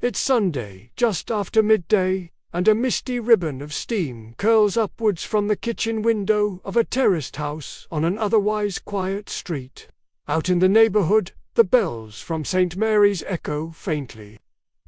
It's Sunday, just after midday, and a misty ribbon of steam curls upwards from the kitchen window of a terraced house on an otherwise quiet street. Out in the neighbourhood, the bells from St. Mary's echo faintly,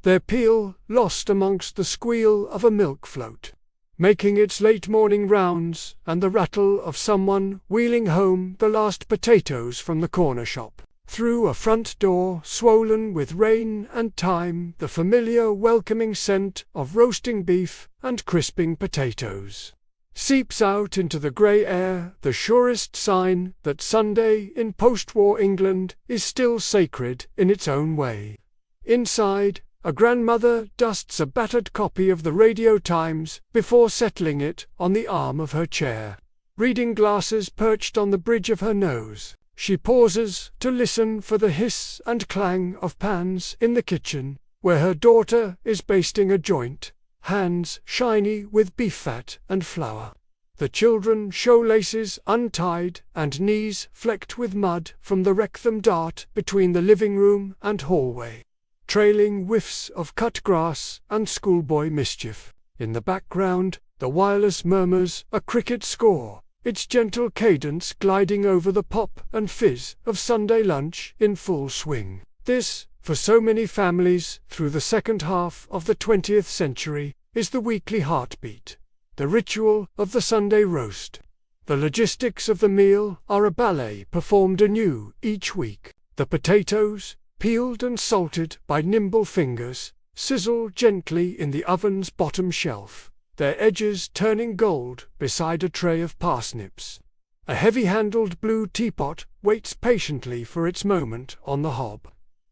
their peal lost amongst the squeal of a milk float, making its late morning rounds, and the rattle of someone wheeling home the last potatoes from the corner shop. Through a front door swollen with rain and time, the familiar welcoming scent of roasting beef and crisping potatoes seeps out into the grey air, the surest sign that Sunday in post-war England is still sacred in its own way. Inside, a grandmother dusts a battered copy of the Radio Times before settling it on the arm of her chair. Reading glasses perched on the bridge of her nose, she pauses to listen for the hiss and clang of pans in the kitchen, where her daughter is basting a joint, hands shiny with beef fat and flour. The children shoelaces untied and knees flecked with mud from the Wrexham dart between the living room and hallway, trailing whiffs of cut grass and schoolboy mischief. In the background, the wireless murmurs a cricket score, its gentle cadence gliding over the pop and fizz of Sunday lunch in full swing. This, for so many families through the second half of the 20th century, is the weekly heartbeat, the ritual of the Sunday roast. The logistics of the meal are a ballet performed anew each week. The potatoes, peeled and salted by nimble fingers, sizzle gently in the oven's bottom shelf, their edges turning gold beside a tray of parsnips. A heavy-handled blue teapot waits patiently for its moment on the hob,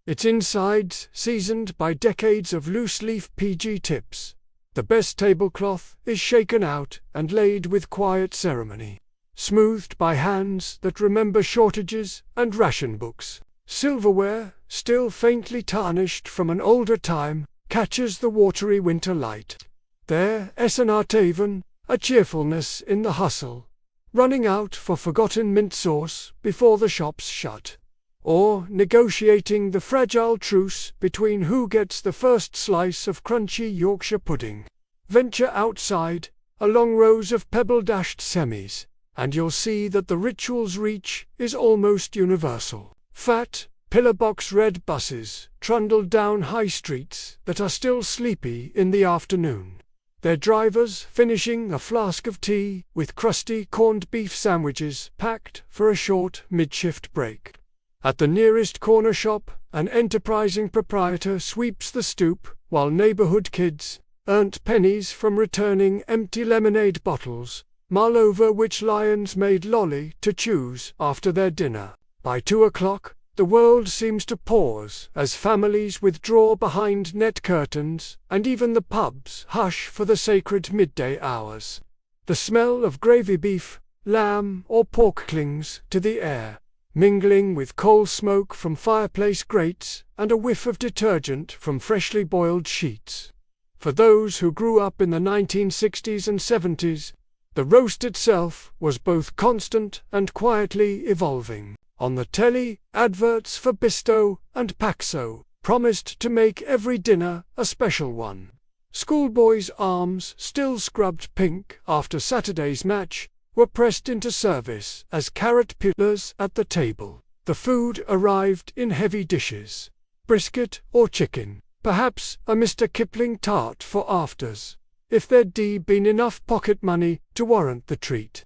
its insides seasoned by decades of loose-leaf PG tips. The best tablecloth is shaken out and laid with quiet ceremony, smoothed by hands that remember shortages and ration books. Silverware, still faintly tarnished from an older time, catches the watery winter light. There, S&R Taven, a cheerfulness in the hustle, running out for forgotten mint sauce before the shops shut, or negotiating the fragile truce between who gets the first slice of crunchy Yorkshire pudding. Venture outside, along rows of pebble-dashed semis, and you'll see that the ritual's reach is almost universal. Fat, pillar-box red buses trundle down high streets that are still sleepy in the afternoon, their drivers finishing a flask of tea with crusty corned beef sandwiches packed for a short mid-shift break. At the nearest corner shop, an enterprising proprietor sweeps the stoop, while neighborhood kids, earned pennies from returning empty lemonade bottles, mull over which lions made lolly to choose after their dinner. By 2 o'clock, the world seems to pause as families withdraw behind net curtains, and even the pubs hush for the sacred midday hours. The smell of gravy beef, lamb, or pork clings to the air, mingling with coal smoke from fireplace grates and a whiff of detergent from freshly boiled sheets. For those who grew up in the 1960s and 70s, the roast itself was both constant and quietly evolving. On the telly, adverts for Bisto and Paxo promised to make every dinner a special one. Schoolboys' arms, still scrubbed pink after Saturday's match, were pressed into service as carrot pillars at the table. The food arrived in heavy dishes, brisket or chicken, perhaps a Mr. Kipling tart for afters, if there'd been enough pocket money to warrant the treat.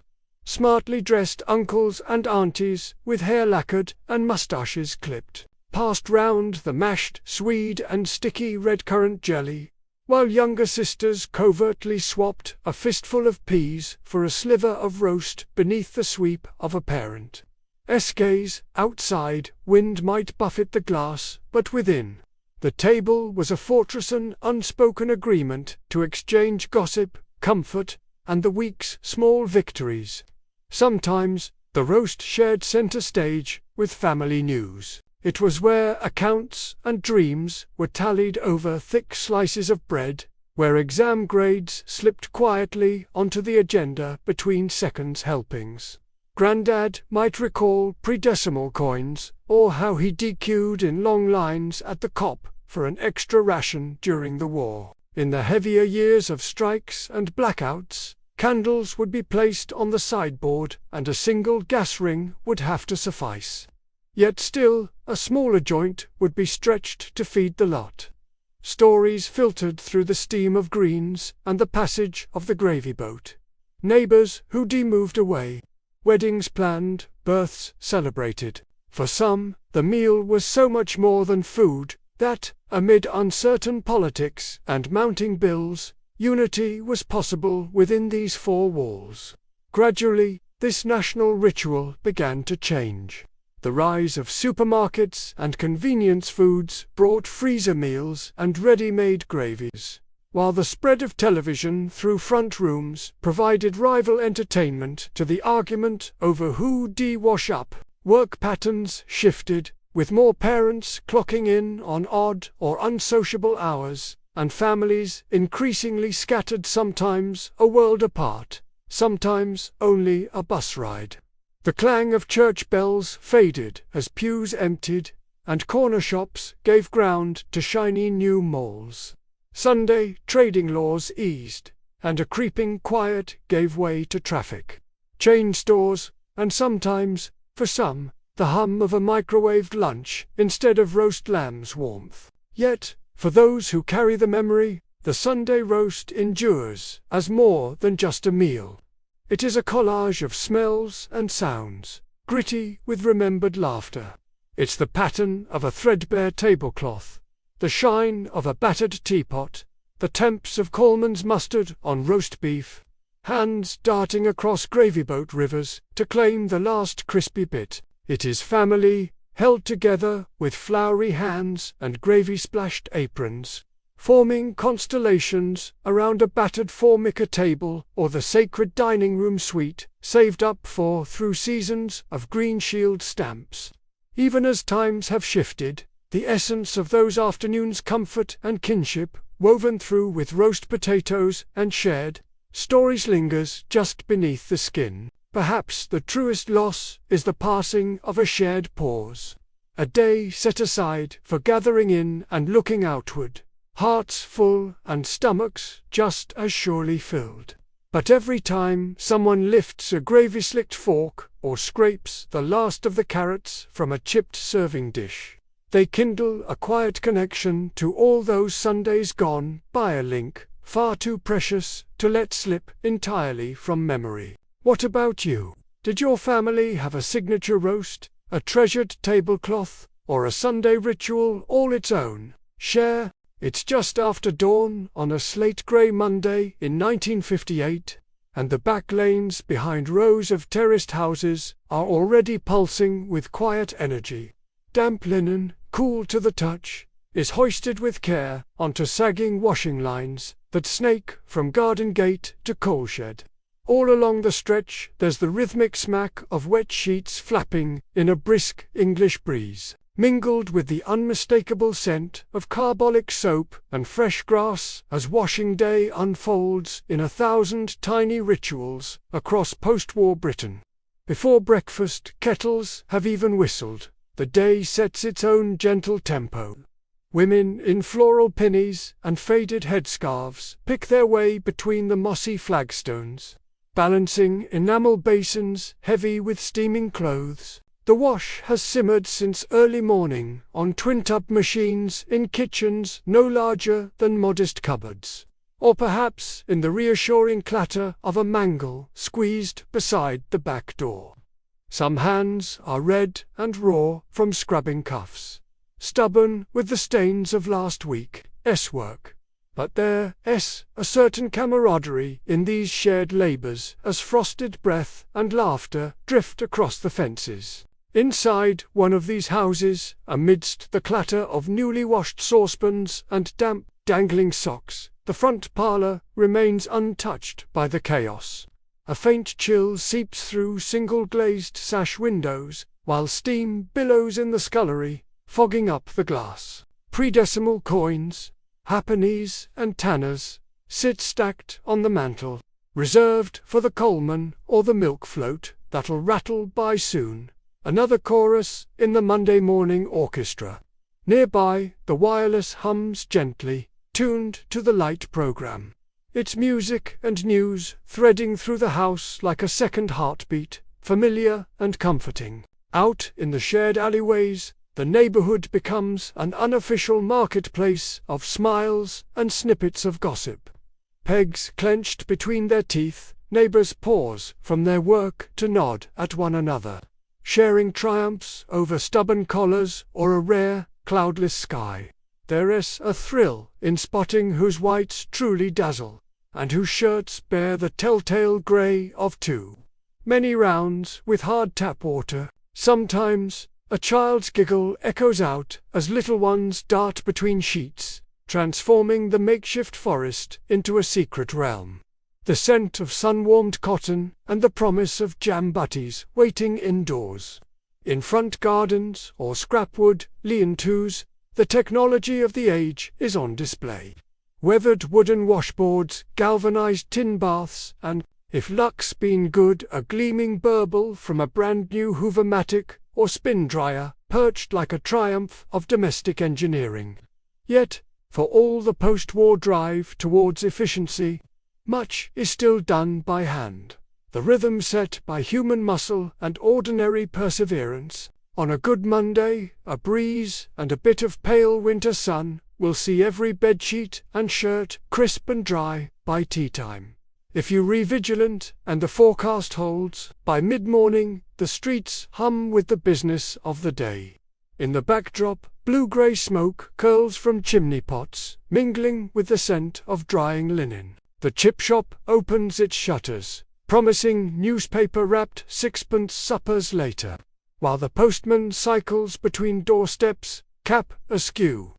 Smartly dressed uncles and aunties, with hair lacquered and moustaches clipped, passed round the mashed swede and sticky red currant jelly, while younger sisters covertly swapped a fistful of peas for a sliver of roast beneath the sweep of a parent. Escays, outside, wind might buffet the glass, but within, the table was a fortress, an unspoken agreement to exchange gossip, comfort, and the week's small victories. Sometimes, the roast shared center stage with family news. It was where accounts and dreams were tallied over thick slices of bread, where exam grades slipped quietly onto the agenda between seconds helpings. Grandad might recall pre-decimal coins, or how he DQ'd in long lines at the Cop for an extra ration during the war. In the heavier years of strikes and blackouts, candles would be placed on the sideboard and a single gas ring would have to suffice. Yet still, a smaller joint would be stretched to feed the lot. Stories filtered through the steam of greens and the passage of the gravy boat. Neighbours who moved away. Weddings planned, births celebrated. For some, the meal was so much more than food that, amid uncertain politics and mounting bills, unity was possible within these four walls. Gradually, this national ritual began to change. The rise of supermarkets and convenience foods brought freezer meals and ready-made gravies, while the spread of television through front rooms provided rival entertainment to the argument over who wash up. Work patterns shifted, with more parents clocking in on odd or unsociable hours, and families increasingly scattered, sometimes a world apart, sometimes only a bus ride. The clang of church bells faded as pews emptied, and corner shops gave ground to shiny new malls. Sunday trading laws eased, and a creeping quiet gave way to traffic. Chain stores, and sometimes, for some, the hum of a microwaved lunch instead of roast lamb's warmth. Yet, for those who carry the memory, the Sunday roast endures as more than just a meal. It is a collage of smells and sounds, gritty with remembered laughter. It's the pattern of a threadbare tablecloth, the shine of a battered teapot, the temps of Coleman's mustard on roast beef, hands darting across gravy boat rivers to claim the last crispy bit. It is family, held together with floury hands and gravy-splashed aprons, forming constellations around a battered formica table or the sacred dining room suite, saved up for through seasons of Green Shield stamps. Even as times have shifted, the essence of those afternoons' comfort and kinship, woven through with roast potatoes and shared stories, lingers just beneath the skin. Perhaps the truest loss is the passing of a shared pause. A day set aside for gathering in and looking outward, hearts full and stomachs just as surely filled. But every time someone lifts a gravy-slicked fork or scrapes the last of the carrots from a chipped serving dish, they kindle a quiet connection to all those Sundays gone by, a link far too precious to let slip entirely from memory. What about you? Did your family have a signature roast, a treasured tablecloth, or a Sunday ritual all its own? Share. It's just after dawn on a slate-grey Monday in 1958, and the back lanes behind rows of terraced houses are already pulsing with quiet energy. Damp linen, cool to the touch, is hoisted with care onto sagging washing lines that snake from garden gate to coal shed. All along the stretch there's the rhythmic smack of wet sheets flapping in a brisk English breeze, mingled with the unmistakable scent of carbolic soap and fresh grass as washing day unfolds in 1,000 tiny rituals across post-war Britain. Before breakfast kettles have even whistled, the day sets its own gentle tempo. Women in floral pinnies and faded headscarves pick their way between the mossy flagstones, balancing enamel basins heavy with steaming clothes. The wash has simmered since early morning on twin-tub machines in kitchens no larger than modest cupboards, or perhaps in the reassuring clatter of a mangle squeezed beside the back door. Some hands are red and raw from scrubbing cuffs, stubborn with the stains of last week's work. But there's a certain camaraderie in these shared labours as frosted breath and laughter drift across the fences. Inside one of these houses, amidst the clatter of newly washed saucepans and damp, dangling socks, the front parlour remains untouched by the chaos. A faint chill seeps through single-glazed sash windows, while steam billows in the scullery, fogging up the glass. Pre-decimal coins, halfpennies and tanners, sit stacked on the mantel, reserved for the Coleman or the milk float that'll rattle by soon. Another chorus in the Monday morning orchestra. Nearby, the wireless hums gently, tuned to the light program. Its music and news threading through the house like a second heartbeat, familiar and comforting. Out in the shared alleyways, the neighborhood becomes an unofficial marketplace of smiles and snippets of gossip. Pegs clenched between their teeth, neighbors pause from their work to nod at one another, sharing triumphs over stubborn collars or a rare, cloudless sky. There's a thrill in spotting whose whites truly dazzle, and whose shirts bear the telltale grey of too many rounds with hard tap water. Sometimes a child's giggle echoes out as little ones dart between sheets, transforming the makeshift forest into a secret realm. The scent of sun-warmed cotton and the promise of jam butties waiting indoors. In front gardens or scrapwood lean-tos, the technology of the age is on display. Weathered wooden washboards, galvanized tin baths, and, if luck's been good, a gleaming burble from a brand-new Hoover-matic or spin dryer, perched like a triumph of domestic engineering. Yet, for all the post-war drive towards efficiency, much is still done by hand. The rhythm set by human muscle and ordinary perseverance. On a good Monday, a breeze and a bit of pale winter sun will see every bedsheet and shirt crisp and dry by tea time. If you be vigilant and the forecast holds, by mid-morning the streets hum with the business of the day. In the backdrop, blue-grey smoke curls from chimney pots, mingling with the scent of drying linen. The chip shop opens its shutters, promising newspaper-wrapped sixpence suppers later, while the postman cycles between doorsteps, cap askew.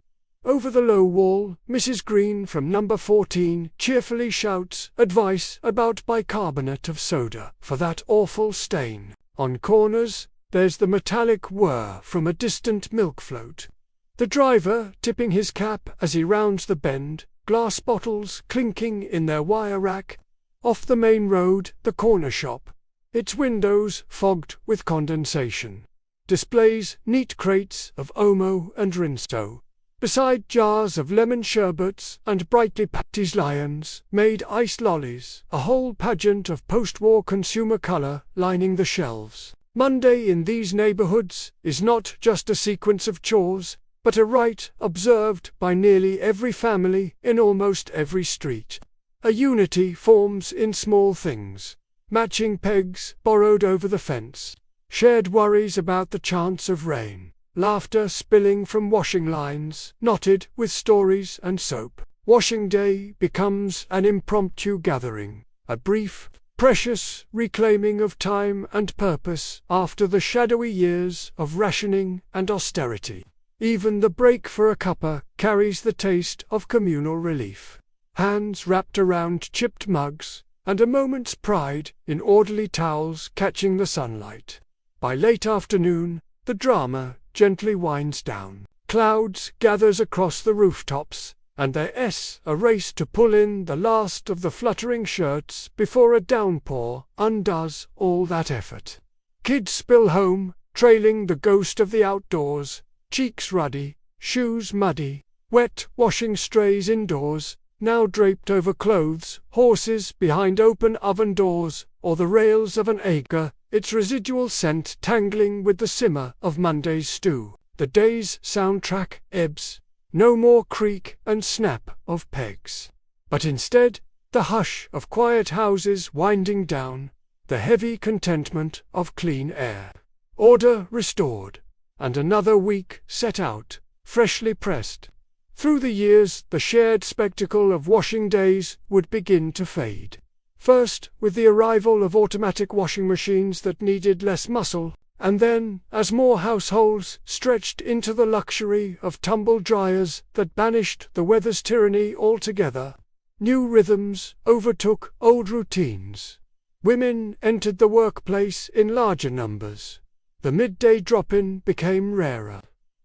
Over the low wall, Mrs. Green from number 14 cheerfully shouts advice about bicarbonate of soda for that awful stain. On corners, there's the metallic whir from a distant milk float. The driver tipping his cap as he rounds the bend, glass bottles clinking in their wire rack. Off the main road, the corner shop, its windows fogged with condensation, displays neat crates of Omo and Rinso, beside jars of lemon sherbets and brightly packed lions made ice lollies, a whole pageant of post-war consumer color lining the shelves. Monday in these neighborhoods is not just a sequence of chores, but a rite observed by nearly every family in almost every street. A unity forms in small things, matching pegs borrowed over the fence, shared worries about the chance of rain, laughter spilling from washing lines knotted with stories and soap. Washing day becomes an impromptu gathering, a brief, precious reclaiming of time and purpose after the shadowy years of rationing and austerity. Even the break for a cuppa carries the taste of communal relief. Hands wrapped around chipped mugs, and a moment's pride in orderly towels catching the sunlight. By late afternoon, the drama gently winds down. Clouds gathers across the rooftops, and there's a race to pull in the last of the fluttering shirts before a downpour undoes all that effort. Kids spill home, trailing the ghost of the outdoors, cheeks ruddy, shoes muddy, wet washing strays indoors, now draped over clothes, horses behind open oven doors, or the rails of an acre, its residual scent tangling with the simmer of Monday's stew. The day's soundtrack ebbs. No more creak and snap of pegs, but instead the hush of quiet houses winding down, the heavy contentment of clean air. Order restored, and another week set out, freshly pressed. Through the years the shared spectacle of washing days would begin to fade. First with the arrival of automatic washing machines that needed less muscle, and then as more households stretched into the luxury of tumble dryers that banished the weather's tyranny altogether. New rhythms overtook old routines. Women entered the workplace in larger numbers. The midday drop-in became rarer.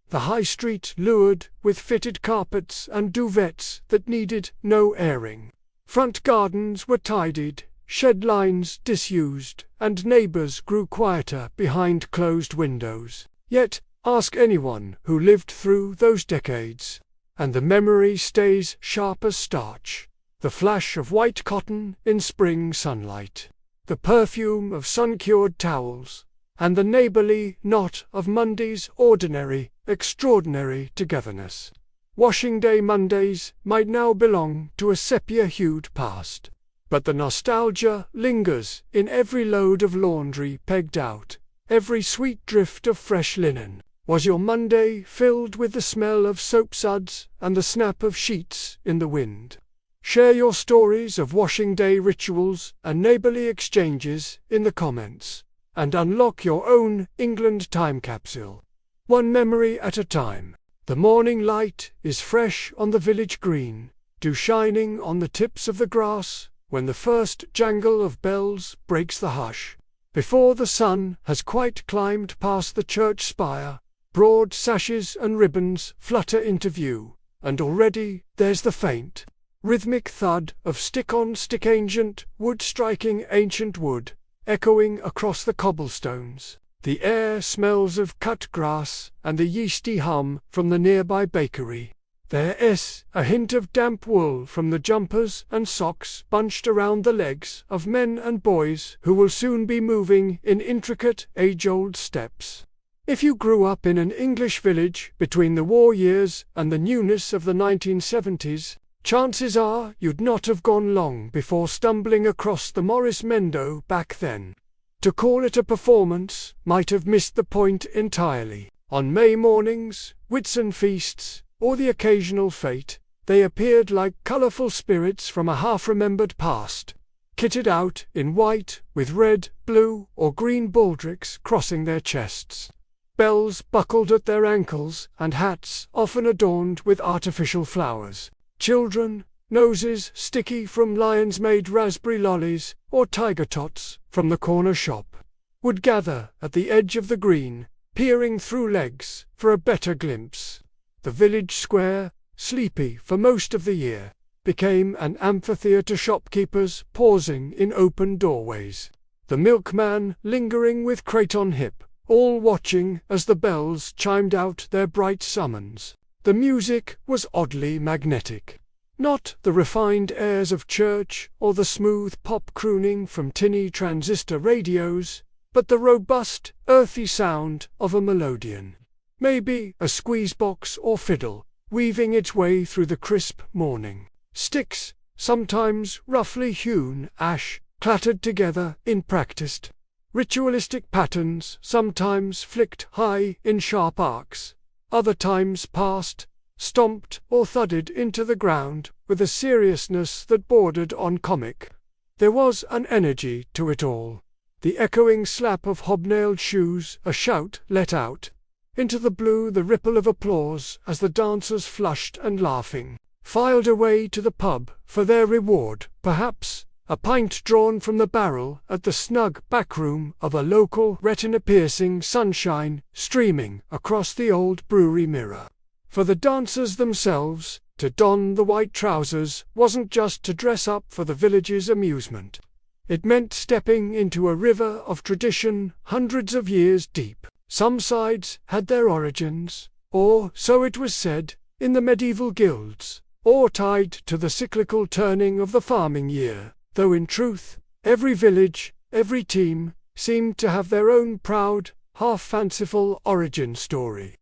The high street lured with fitted carpets and duvets that needed no airing. Front gardens were tidied, shed lines disused, and neighbors grew quieter behind closed windows. Yet, Ask anyone who lived through those decades, and the memory stays sharp as starch. The flash of white cotton in spring sunlight, the perfume of sun-cured towels, and the neighbourly knot of Monday's ordinary, extraordinary togetherness. Washing Day Mondays might now belong to a sepia-hued past, but the nostalgia lingers in every load of laundry pegged out, every sweet drift of fresh linen. Was your Monday filled with the smell of soap suds and the snap of sheets in the wind? Share your stories of washing day rituals and neighbourly exchanges in the comments, and unlock your own England time capsule. One memory at a time. The morning light is fresh on the village green, dew shining on the tips of the grass, when the first jangle of bells breaks the hush. Before the sun has quite climbed past the church spire, broad sashes and ribbons flutter into view, and already there's the faint, rhythmic thud of stick-on-stick ancient wood striking ancient wood, echoing across the cobblestones. The air smells of cut grass and the yeasty hum from the nearby bakery. There's a hint of damp wool from the jumpers and socks bunched around the legs of men and boys who will soon be moving in intricate, age-old steps. If you grew up in an English village between the war years and the newness of the 1970s, chances are you'd not have gone long before stumbling across the Morris Mendo back then. To call it a performance might have missed the point entirely. On May mornings, Whitsun feasts, or the occasional fete, they appeared like colourful spirits from a half-remembered past, kitted out in white with red, blue, or green baldricks crossing their chests. Bells buckled at their ankles and hats often adorned with artificial flowers. Children, noses sticky from Lyons-made raspberry lollies or tiger tots from the corner shop, would gather at the edge of the green, peering through legs for a better glimpse. The village square, sleepy for most of the year, became an amphitheatre, shopkeepers pausing in open doorways, the milkman lingering with crate on hip, all watching as the bells chimed out their bright summons. The music was oddly magnetic. Not the refined airs of church or the smooth pop crooning from tinny transistor radios, but the robust, earthy sound of a melodeon. Maybe a squeezebox or fiddle, weaving its way through the crisp morning. Sticks, sometimes roughly hewn ash, clattered together in practiced, ritualistic patterns, sometimes flicked high in sharp arcs, other times passed, stomped or thudded into the ground with a seriousness that bordered on comic. There was an energy to it all. The echoing slap of hobnailed shoes, a shout let out. Into the blue the ripple of applause as the dancers, flushed and laughing, filed away to the pub for their reward, perhaps a pint drawn from the barrel at the snug backroom of a local retina-piercing sunshine streaming across the old brewery mirror. For the dancers themselves, to don the white trousers wasn't just to dress up for the village's amusement. It meant stepping into a river of tradition hundreds of years deep. Some sides had their origins, or so it was said, in the medieval guilds, or tied to the cyclical turning of the farming year, though in truth, every village, every team, seemed to have their own proud, half-fanciful origin story.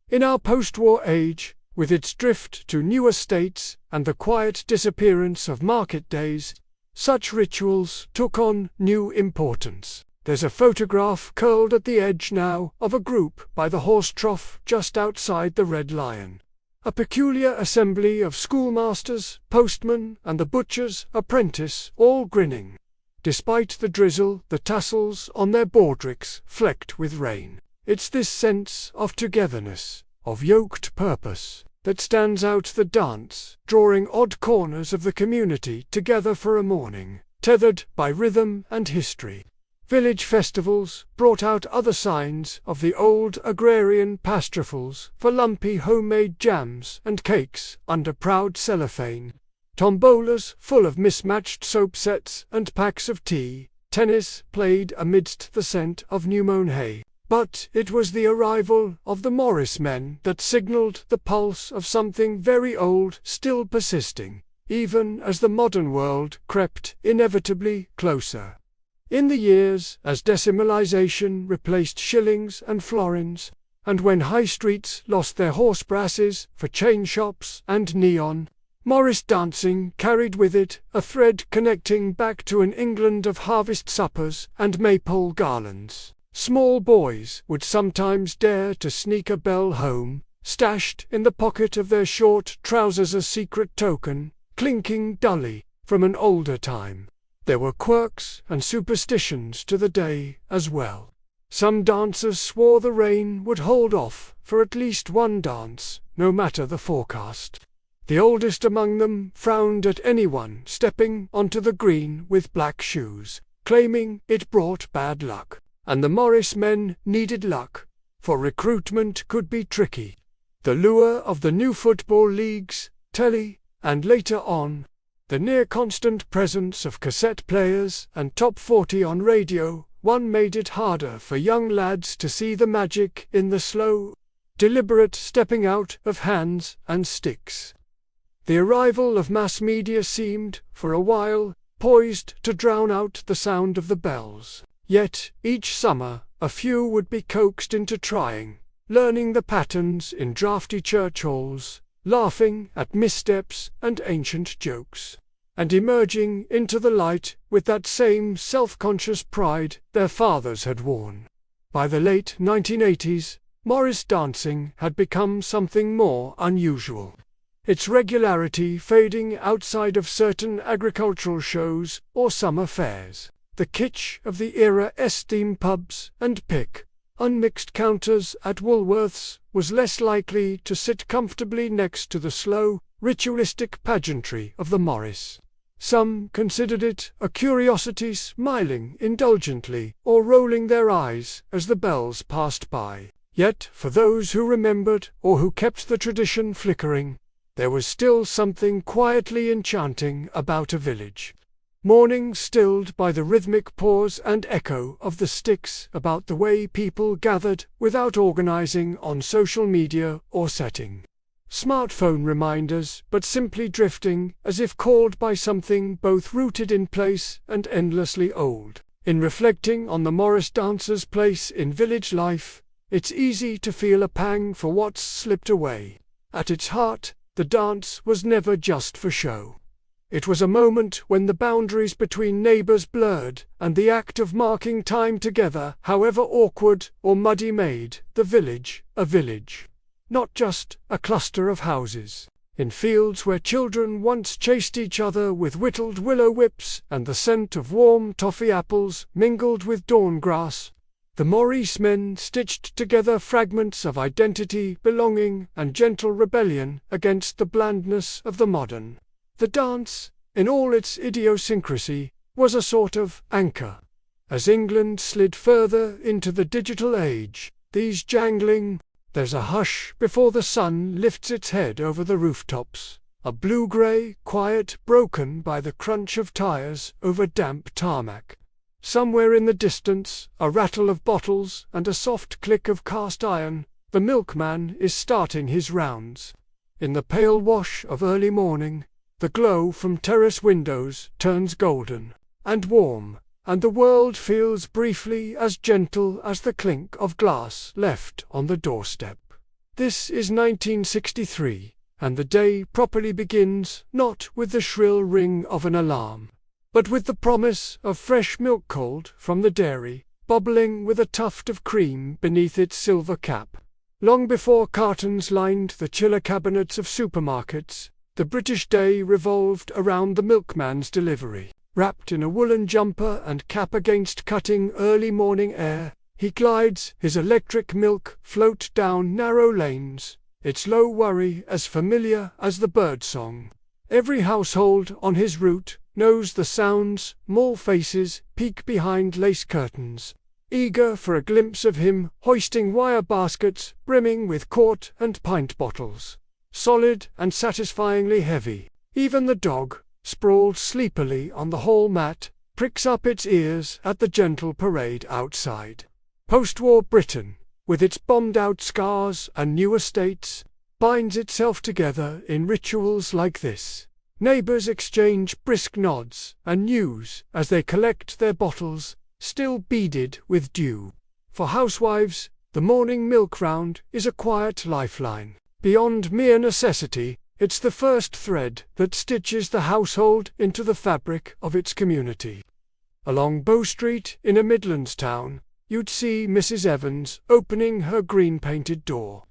In our post-war age, with its drift to new estates and the quiet disappearance of market days, such rituals took on new importance. There's a photograph curled at the edge now of a group by the horse trough just outside the Red Lion. A peculiar assembly of schoolmasters, postmen, and the butcher's apprentice, all grinning. Despite the drizzle, the tassels on their baldricks flecked with rain. It's this sense of togetherness, of yoked purpose, that stands out the dance, drawing odd corners of the community together for a morning, tethered by rhythm and history. Village festivals brought out other signs of the old agrarian pastorables for lumpy homemade jams and cakes under proud cellophane. Tombolas full of mismatched soap sets and packs of tea, tennis played amidst the scent of new-mown hay. But it was the arrival of the Morris men that signalled the pulse of something very old still persisting, even as the modern world crept inevitably closer. In the years as decimalisation replaced shillings and florins, and when high streets lost their horse brasses for chain shops and neon, Morris dancing carried with it a thread connecting back to an England of harvest suppers and maypole garlands. Small boys would sometimes dare to sneak a bell home, stashed in the pocket of their short trousers, a secret token, clinking dully from an older time. There were quirks and superstitions to the day as well. Some dancers swore the rain would hold off for at least one dance, no matter the forecast. The oldest among them frowned at anyone stepping onto the green with black shoes, claiming it brought bad luck. And the Morris men needed luck, for recruitment could be tricky. The lure of the new football leagues, telly, and later on, the near-constant presence of cassette players and top 40 on radio, made it harder for young lads to see the magic in the slow, deliberate stepping out of hands and sticks. The arrival of mass media seemed, for a while, poised to drown out the sound of the bells. Yet, each summer, a few would be coaxed into trying, learning the patterns in draughty church halls, laughing at missteps and ancient jokes, and emerging into the light with that same self-conscious pride their fathers had worn. By the late 1980s, Morris dancing had become something more unusual, its regularity fading outside of certain agricultural shows or summer fairs. The kitsch of the era's theme pubs and unmixed counters at Woolworths was less likely to sit comfortably next to the slow, ritualistic pageantry of the Morris. Some considered it a curiosity, smiling indulgently or rolling their eyes as the bells passed by. Yet, for those who remembered or who kept the tradition flickering, there was still something quietly enchanting about a village. Morning stilled by the rhythmic pause and echo of the sticks about the way people gathered without organizing on social media or setting smartphone reminders, but simply drifting as if called by something both rooted in place and endlessly old. In reflecting on the Morris dancers' place in village life, it's easy to feel a pang for what's slipped away. At its heart, the dance was never just for show. It was a moment when the boundaries between neighbours blurred, and the act of marking time together, however awkward or muddy, made the village a village, not just a cluster of houses. In fields where children once chased each other with whittled willow whips and the scent of warm toffee apples mingled with dawn grass, the Morris men stitched together fragments of identity, belonging, and gentle rebellion against the blandness of the modern. The dance, in all its idiosyncrasy, was a sort of anchor. As England slid further into the digital age, these jangling, "There's a hush before the sun lifts its head over the rooftops," a blue-grey quiet broken by the crunch of tires over damp tarmac. Somewhere in the distance, a rattle of bottles and a soft click of cast iron, the milkman is starting his rounds. In the pale wash of early morning, the glow from terrace windows turns golden and warm, and the world feels briefly as gentle as the clink of glass left on the doorstep. This is 1963, and the day properly begins not with the shrill ring of an alarm, but with the promise of fresh milk cold from the dairy, bubbling with a tuft of cream beneath its silver cap. Long before cartons lined the chiller cabinets of supermarkets, the British day revolved around the milkman's delivery. Wrapped in a woolen jumper and cap against cutting early morning air, he glides his electric milk float down narrow lanes, its low worry as familiar as the birdsong. Every household on his route knows the sounds. Mall faces peek behind lace curtains, eager for a glimpse of him hoisting wire baskets brimming with quart and pint bottles, solid and satisfyingly heavy. Even the dog, sprawled sleepily on the hall mat, pricks up its ears at the gentle parade outside. Post-war Britain, with its bombed-out scars and new estates, binds itself together in rituals like this. Neighbours exchange brisk nods and news as they collect their bottles, still beaded with dew. For housewives, the morning milk round is a quiet lifeline. Beyond mere necessity, it's the first thread that stitches the household into the fabric of its community. Along Bow Street in a Midlands town, you'd see Mrs. Evans opening her green-painted door,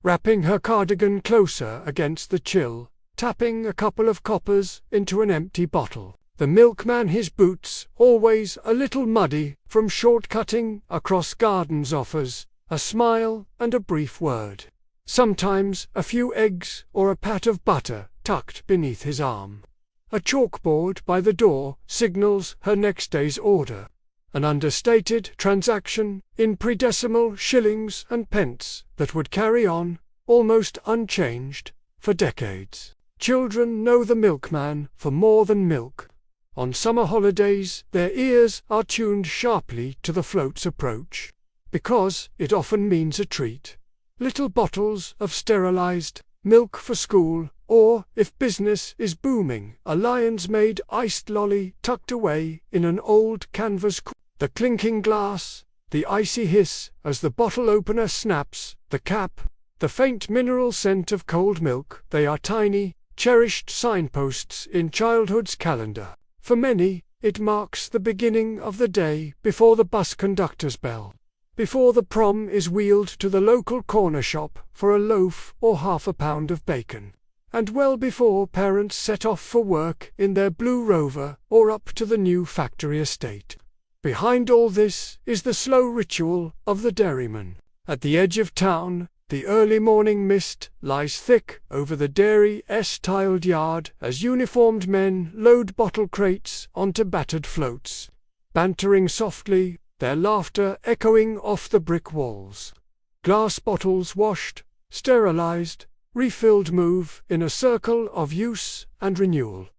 wrapping her cardigan closer against the chill, tapping a couple of coppers into an empty bottle. The milkman, his boots always a little muddy from short-cutting across gardens, offers a smile and a brief word. Sometimes a few eggs or a pat of butter tucked beneath his arm. A chalkboard by the door signals her next day's order. An understated transaction in pre-decimal shillings and pence that would carry on, almost unchanged, for decades. Children know the milkman for more than milk. On summer holidays, their ears are tuned sharply to the float's approach, because it often means a treat. Little bottles of sterilized milk for school, or, if business is booming, a Lion's-made iced lolly tucked away in an old canvas cooler. The clinking glass, the icy hiss as the bottle opener snaps the cap, the faint mineral scent of cold milk, they are tiny, cherished signposts in childhood's calendar. For many, it marks the beginning of the day before the bus conductor's bell, before the prom is wheeled to the local corner shop for a loaf or half a pound of bacon, and well before parents set off for work in their blue Rover or up to the new factory estate. Behind all this is the slow ritual of the dairyman. At the edge of town, the early morning mist lies thick over the dairy's tiled yard as uniformed men load bottle crates onto battered floats, bantering softly, their laughter echoing off the brick walls. Glass bottles washed, sterilized, refilled move in a circle of use and renewal.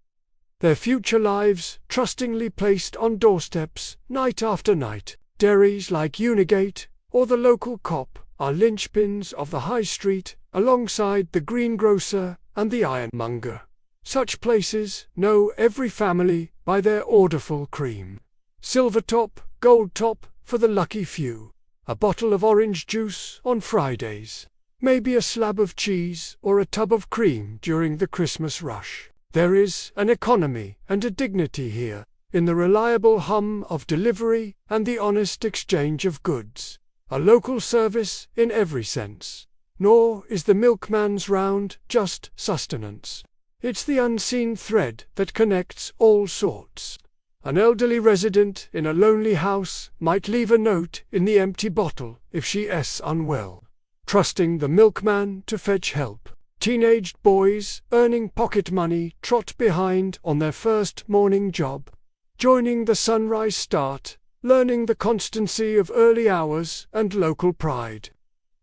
Their future lives trustingly placed on doorsteps night after night. Dairies like Unigate or the local Co-op are linchpins of the high street alongside the greengrocer and the ironmonger. Such places know every family by their orderful cream. Silver top, gold top for the lucky few. A bottle of orange juice on Fridays. Maybe a slab of cheese or a tub of cream during the Christmas rush. There is an economy and a dignity here, in the reliable hum of delivery and the honest exchange of goods. A local service in every sense. Nor is the milkman's round just sustenance. It's the unseen thread that connects all sorts. An elderly resident in a lonely house might leave a note in the empty bottle if she's unwell, trusting the milkman to fetch help. Teenaged boys earning pocket money trot behind on their first morning job, joining the sunrise start, learning the constancy of early hours and local pride.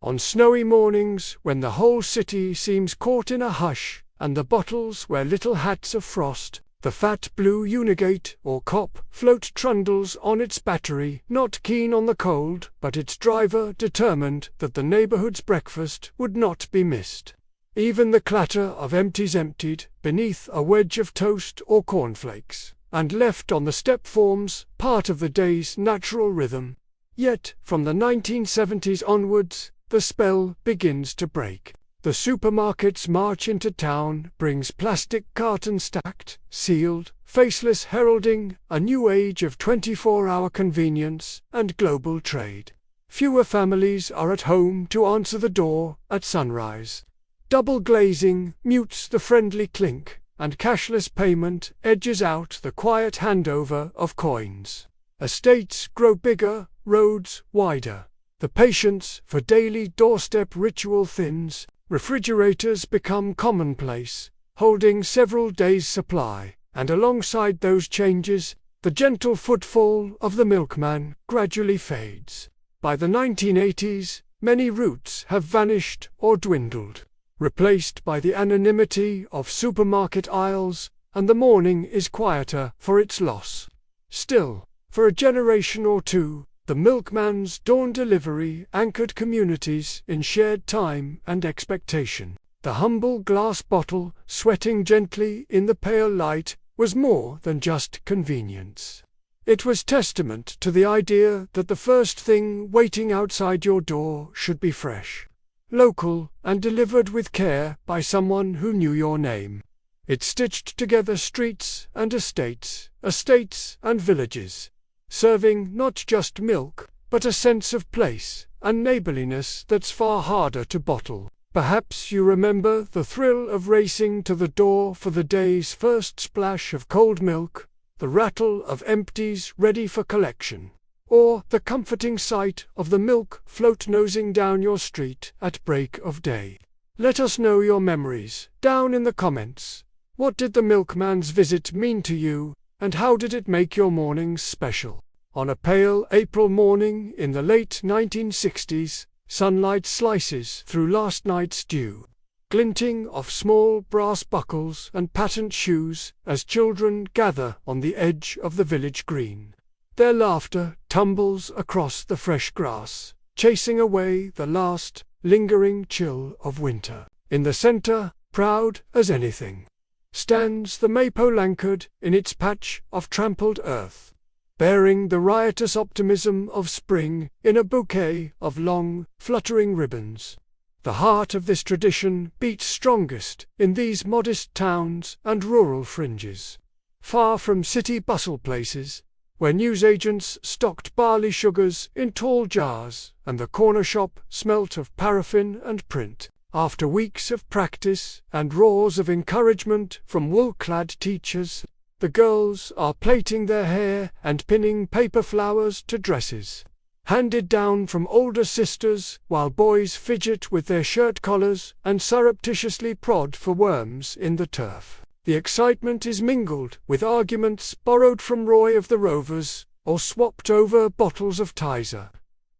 On snowy mornings when the whole city seems caught in a hush and the bottles wear little hats of frost, the fat blue Unigate or Co-op float trundles on its battery, not keen on the cold, but its driver determined that the neighborhood's breakfast would not be missed. Even the clatter of empties emptied beneath a wedge of toast or cornflakes, and left on the step forms part of the day's natural rhythm. Yet, from the 1970s onwards, the spell begins to break. The supermarket's march into town brings plastic cartons stacked, sealed, faceless, heralding a new age of 24-hour convenience and global trade. Fewer families are at home to answer the door at sunrise. Double glazing mutes the friendly clink, and cashless payment edges out the quiet handover of coins. Estates grow bigger, roads wider. The patience for daily doorstep ritual thins. Refrigerators become commonplace, holding several days' supply, and alongside those changes, the gentle footfall of the milkman gradually fades. By the 1980s, many routes have vanished or dwindled, replaced by the anonymity of supermarket aisles, and the morning is quieter for its loss. Still, for a generation or two, The milkman's dawn delivery anchored communities in shared time and expectation. The humble glass bottle, sweating gently in the pale light, was more than just convenience. It was testament to the idea that the first thing waiting outside your door should be fresh, local, and delivered with care by someone who knew your name. It stitched together streets and estates and villages, serving not just milk, but a sense of place and neighborliness that's far harder to bottle. Perhaps you remember the thrill of racing to the door for the day's first splash of cold milk, the rattle of empties ready for collection, or the comforting sight of the milk float nosing down your street at break of day. Let us know your memories down in the comments. What did the milkman's visit mean to you, and how did it make your mornings special? On a pale April morning in the late 1960s, sunlight slices through last night's dew, glinting off small brass buckles and patent shoes as children gather on the edge of the village green. Their laughter tumbles across the fresh grass, chasing away the last, lingering chill of winter. In the center, proud as anything, stands the maypole anchored in its patch of trampled earth, bearing the riotous optimism of spring in a bouquet of long, fluttering ribbons. The heart of this tradition beats strongest in these modest towns and rural fringes, far from city bustle places, where newsagents stocked barley sugars in tall jars and the corner shop smelt of paraffin and print. After weeks of practice and roars of encouragement from wool-clad teachers, the girls are plaiting their hair and pinning paper flowers to dresses, handed down from older sisters, while boys fidget with their shirt collars and surreptitiously prod for worms in the turf. The excitement is mingled with arguments borrowed from Roy of the Rovers, or swapped over bottles of Tizer.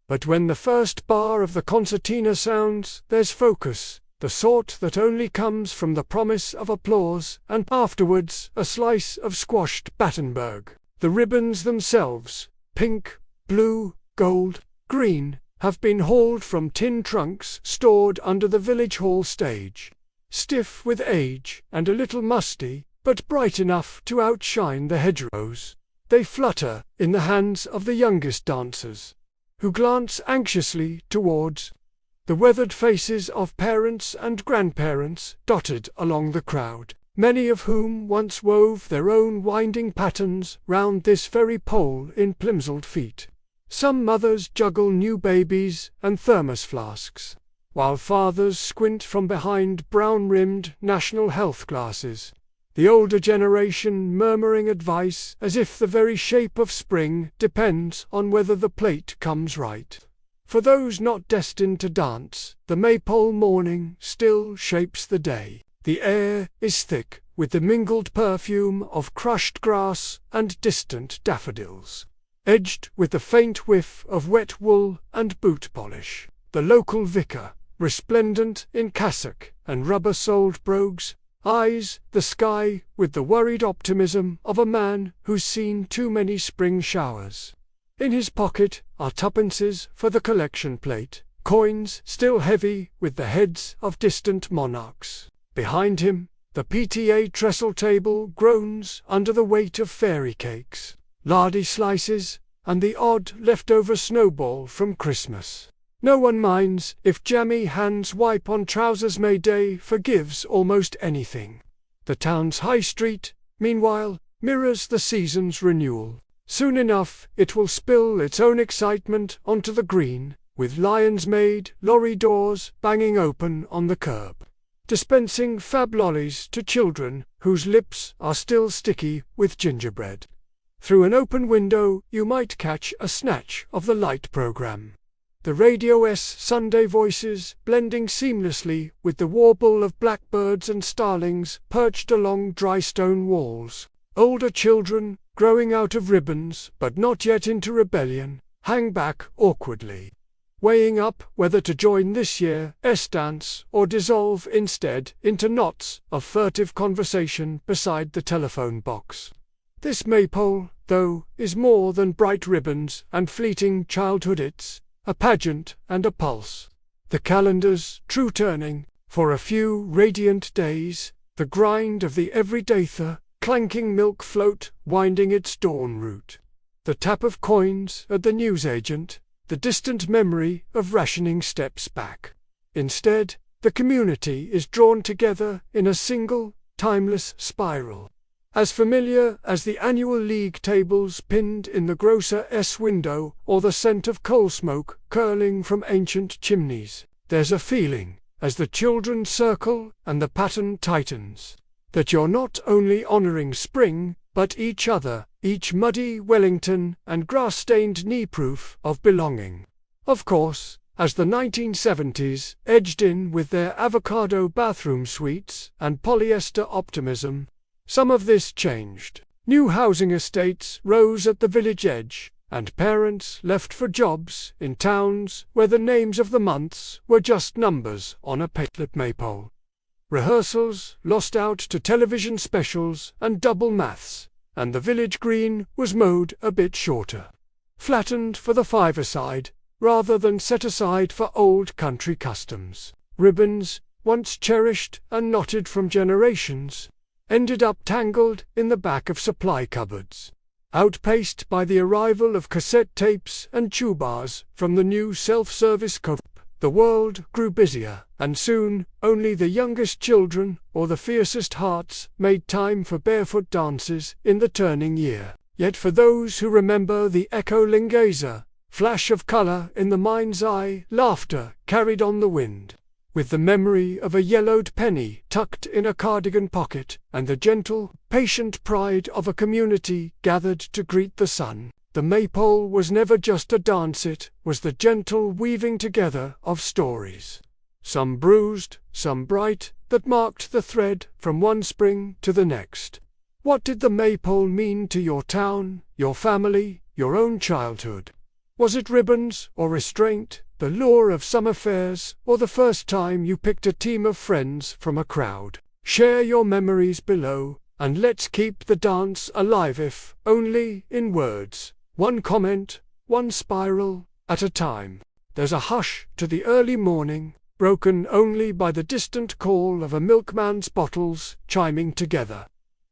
But when the first bar of the concertina sounds, there's focus, the sort that only comes from the promise of applause, and afterwards a slice of squashed Battenberg. The ribbons themselves, pink, blue, gold, green, have been hauled from tin trunks stored under the village hall stage, stiff with age and a little musty, but bright enough to outshine the hedgerows. They flutter in the hands of the youngest dancers, who glance anxiously towards the weathered faces of parents and grandparents dotted along the crowd, many of whom once wove their own winding patterns round this very pole in plimsolled feet. Some mothers juggle new babies and thermos flasks, while fathers squint from behind brown-rimmed national health glasses, the older generation murmuring advice as if the very shape of spring depends on whether the plate comes right. For those not destined to dance, the maypole morning still shapes the day. The air is thick with the mingled perfume of crushed grass and distant daffodils, edged with the faint whiff of wet wool and boot polish. The local vicar, resplendent in cassock and rubber-soled brogues, eyes the sky with the worried optimism of a man who's seen too many spring showers. In his pocket are tuppences for the collection plate, coins still heavy with the heads of distant monarchs. Behind him, the PTA trestle table groans under the weight of fairy cakes, lardy slices, and the odd leftover snowball from Christmas. No one minds if jammy hands wipe on trousers. May Day forgives almost anything. The town's high street, meanwhile, mirrors the season's renewal. Soon enough it will spill its own excitement onto the green, with Lion's Maid lorry doors banging open on the curb, dispensing fab lollies to children whose lips are still sticky with gingerbread. Through an open window you might catch a snatch of the light program, the radio's Sunday voices blending seamlessly with the warble of blackbirds and starlings perched along dry stone walls. Older children, growing out of ribbons but not yet into rebellion, hang back awkwardly, weighing up whether to join this year's dance or dissolve instead into knots of furtive conversation beside the telephone box. This maypole, though, is more than bright ribbons and fleeting childhood. It's a pageant and a pulse. The calendar's true turning, for a few radiant days, the grind of the everyday clanking milk float winding its dawn route. The tap of coins at the newsagent, the distant memory of rationing steps back. Instead, the community is drawn together in a single, timeless spiral. As familiar as the annual league tables pinned in the grocer's window or the scent of coal smoke curling from ancient chimneys, there's a feeling, as the children circle and the pattern tightens, that you're not only honoring spring, but each other, each muddy Wellington and grass-stained knee-proof of belonging. Of course, as the 1970s edged in with their avocado bathroom suites and polyester optimism, some of this changed. New housing estates rose at the village edge, and parents left for jobs in towns where the names of the months were just numbers on a patelet maypole. Rehearsals lost out to television specials and double maths, and the village green was mowed a bit shorter, flattened for the five-a-side, rather than set aside for old country customs. Ribbons, once cherished and knotted from generations, ended up tangled in the back of supply cupboards. Outpaced by the arrival of cassette tapes and tubars from the new self-service co-op, the world grew busier, and soon only the youngest children or the fiercest hearts made time for barefoot dances in the turning year. Yet for those who remember the echo lingaza, flash of color in the mind's eye, laughter carried on the wind, with the memory of a yellowed penny tucked in a cardigan pocket, and the gentle, patient pride of a community gathered to greet the sun. The maypole was never just a dance, it was the gentle weaving together of stories, some bruised, some bright, that marked the thread from one spring to the next. What did the maypole mean to your town, your family, your own childhood? Was it ribbons or restraint, the lure of summer fairs, or the first time you picked a team of friends from a crowd? Share your memories below, and let's keep the dance alive, if only in words. One comment, one spiral at a time. There's a hush to the early morning, broken only by the distant call of a milkman's bottles chiming together.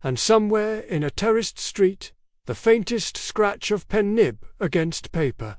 And somewhere in a terraced street, the faintest scratch of pen nib against paper.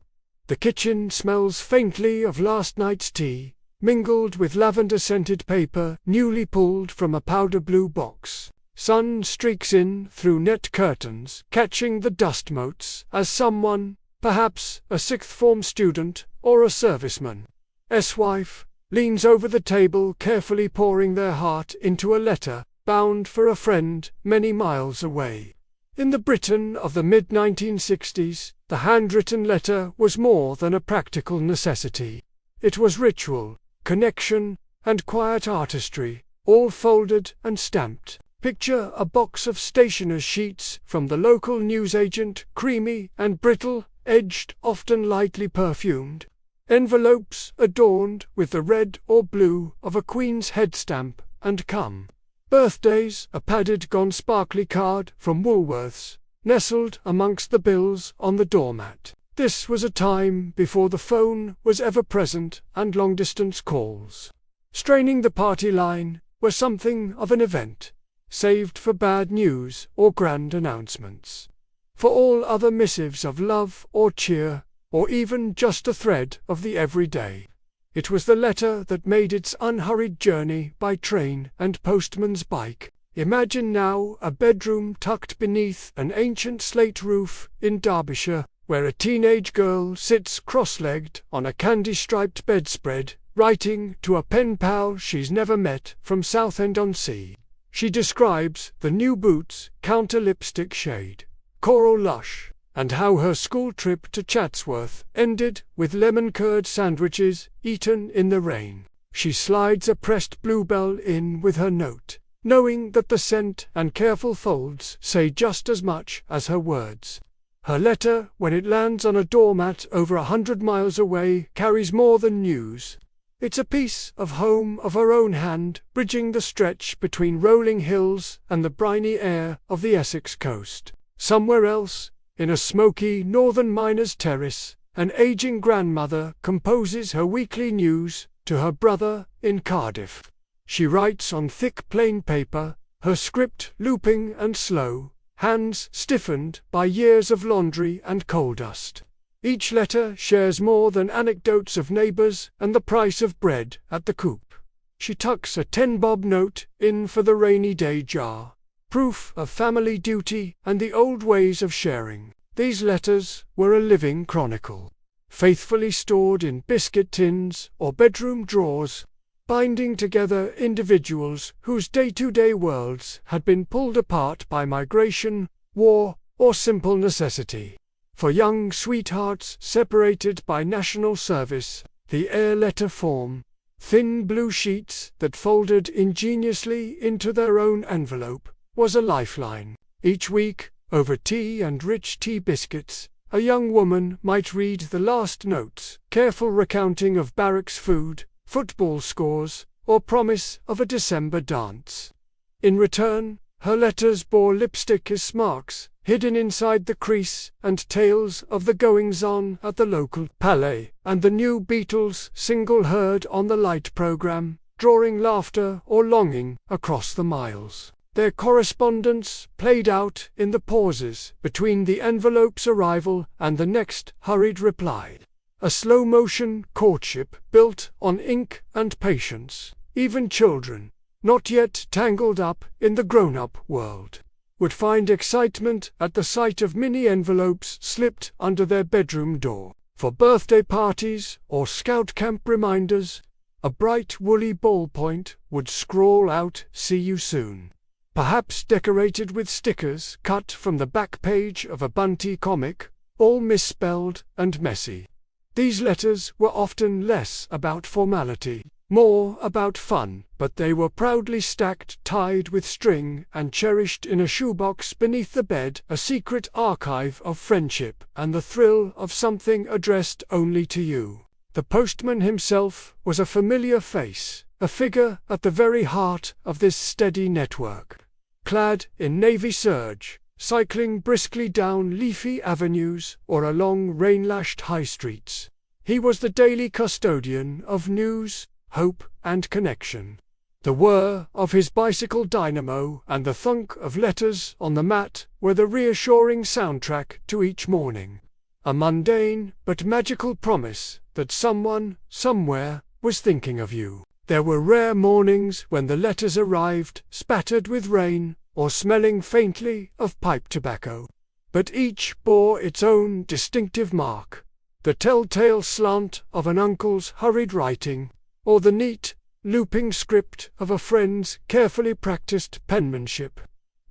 The kitchen smells faintly of last night's tea, mingled with lavender-scented paper newly pulled from a powder blue box. Sun streaks in through net curtains, catching the dust motes as someone, perhaps a sixth-form student or a serviceman's wife, leans over the table carefully pouring their heart into a letter bound for a friend many miles away. In the Britain of the mid-1960s, the handwritten letter was more than a practical necessity. It was ritual, connection, and quiet artistry, all folded and stamped. Picture a box of stationer's sheets from the local newsagent, creamy and brittle, edged, often lightly perfumed. Envelopes adorned with the red or blue of a queen's head stamp and come. Birthdays, a padded gone sparkly card from Woolworths, nestled amongst the bills on the doormat. This was a time before the phone was ever present and long-distance calls, straining the party line, were something of an event, saved for bad news or grand announcements. For all other missives of love or cheer, or even just a thread of the everyday, it was the letter that made its unhurried journey by train and postman's bike. Imagine now a bedroom tucked beneath an ancient slate roof in Derbyshire, where a teenage girl sits cross-legged on a candy-striped bedspread, writing to a pen pal she's never met from Southend-on-Sea. She describes the new boots, counter lipstick shade, coral lush, and how her school trip to Chatsworth ended with lemon curd sandwiches eaten in the rain. She slides a pressed bluebell in with her note, knowing that the scent and careful folds say just as much as her words. Her letter, when it lands on a doormat over 100 miles away, carries more than news. It's a piece of home of her own hand, bridging the stretch between rolling hills and the briny air of the Essex coast. Somewhere else, in a smoky northern miner's terrace, an aging grandmother composes her weekly news to her brother in Cardiff. She writes on thick plain paper, her script looping and slow, hands stiffened by years of laundry and coal dust. Each letter shares more than anecdotes of neighbours and the price of bread at the coop. She tucks a 10-bob note in for the rainy day jar, proof of family duty and the old ways of sharing. These letters were a living chronicle, faithfully stored in biscuit tins or bedroom drawers, binding together individuals whose day-to-day worlds had been pulled apart by migration, war, or simple necessity. For young sweethearts separated by national service, the air letter form, thin blue sheets that folded ingeniously into their own envelope, was a lifeline. Each week, over tea and rich tea biscuits, a young woman might read the last notes, careful recounting of barracks food, football scores, or promise of a December dance. In return, her letters bore lipstick-kiss marks, hidden inside the crease, and tales of the goings-on at the local palais, and the new Beatles single heard on the Light programme, drawing laughter or longing across the miles. Their correspondence played out in the pauses between the envelope's arrival and the next hurried reply. A slow-motion courtship built on ink and patience. Even children, not yet tangled up in the grown-up world, would find excitement at the sight of mini envelopes slipped under their bedroom door. For birthday parties or scout camp reminders, a bright woolly ballpoint would scrawl out "See you soon," perhaps decorated with stickers cut from the back page of a Bunty comic, all misspelled and messy. These letters were often less about formality, more about fun, but they were proudly stacked, tied with string, and cherished in a shoebox beneath the bed, a secret archive of friendship and the thrill of something addressed only to you. The postman himself was a familiar face, a figure at the very heart of this steady network. Clad in navy serge, cycling briskly down leafy avenues or along rain-lashed high streets, he was the daily custodian of news, hope, and connection. The whir of his bicycle dynamo and the thunk of letters on the mat were the reassuring soundtrack to each morning, a mundane but magical promise that someone, somewhere, was thinking of you. There were rare mornings when the letters arrived, spattered with rain, or smelling faintly of pipe tobacco. But each bore its own distinctive mark, the telltale slant of an uncle's hurried writing, or the neat, looping script of a friend's carefully practiced penmanship.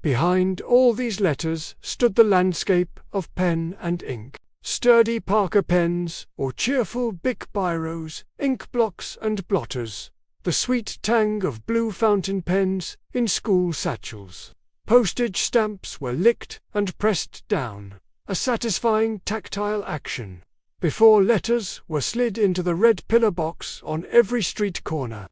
Behind all these letters stood the landscape of pen and ink, sturdy Parker pens or cheerful Bic biros, ink blocks and blotters, the sweet tang of blue fountain pens in school satchels. Postage stamps were licked and pressed down, a satisfying tactile action, before letters were slid into the red pillar box on every street corner.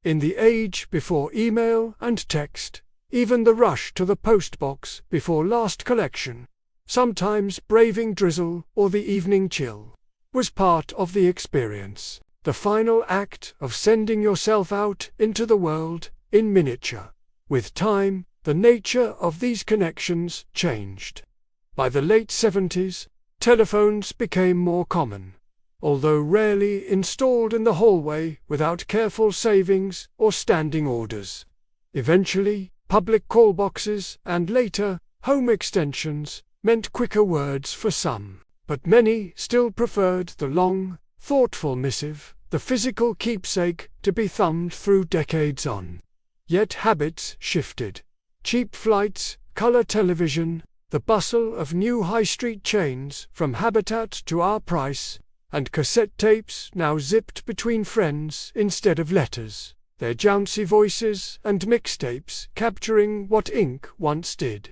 In the age before email and text, even the rush to the post box before last collection, sometimes braving drizzle or the evening chill, was part of the experience, the final act of sending yourself out into the world in miniature. With time, the nature of these connections changed. By the late 70s, telephones became more common, although rarely installed in the hallway without careful savings or standing orders. Eventually, public call boxes and later, home extensions meant quicker words for some, but many still preferred the long, thoughtful missive, the physical keepsake to be thumbed through decades on. Yet habits shifted. Cheap flights, color television, the bustle of new high street chains from Habitat to Our Price, and cassette tapes now zipped between friends instead of letters, their jouncy voices and mixtapes capturing what ink once did.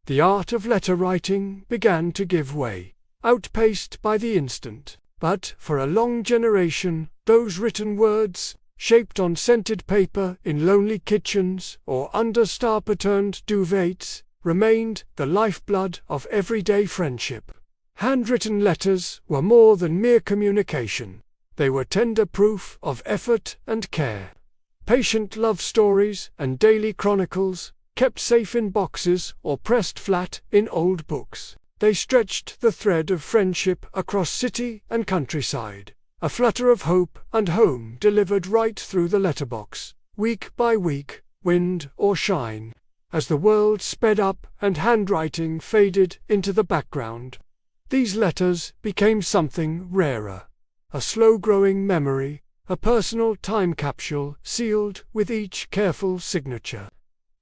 The art of letter writing began to give way, outpaced by the instant. But for a long generation, those written words, shaped on scented paper in lonely kitchens or under star-patterned duvets, remained the lifeblood of everyday friendship. Handwritten letters were more than mere communication. They were tender proof of effort and care. Patient love stories and daily chronicles, kept safe in boxes or pressed flat in old books. They stretched the thread of friendship across city and countryside, a flutter of hope and home delivered right through the letterbox, week by week, wind or shine, as the world sped up and handwriting faded into the background. These letters became something rarer, a slow-growing memory, a personal time capsule sealed with each careful signature.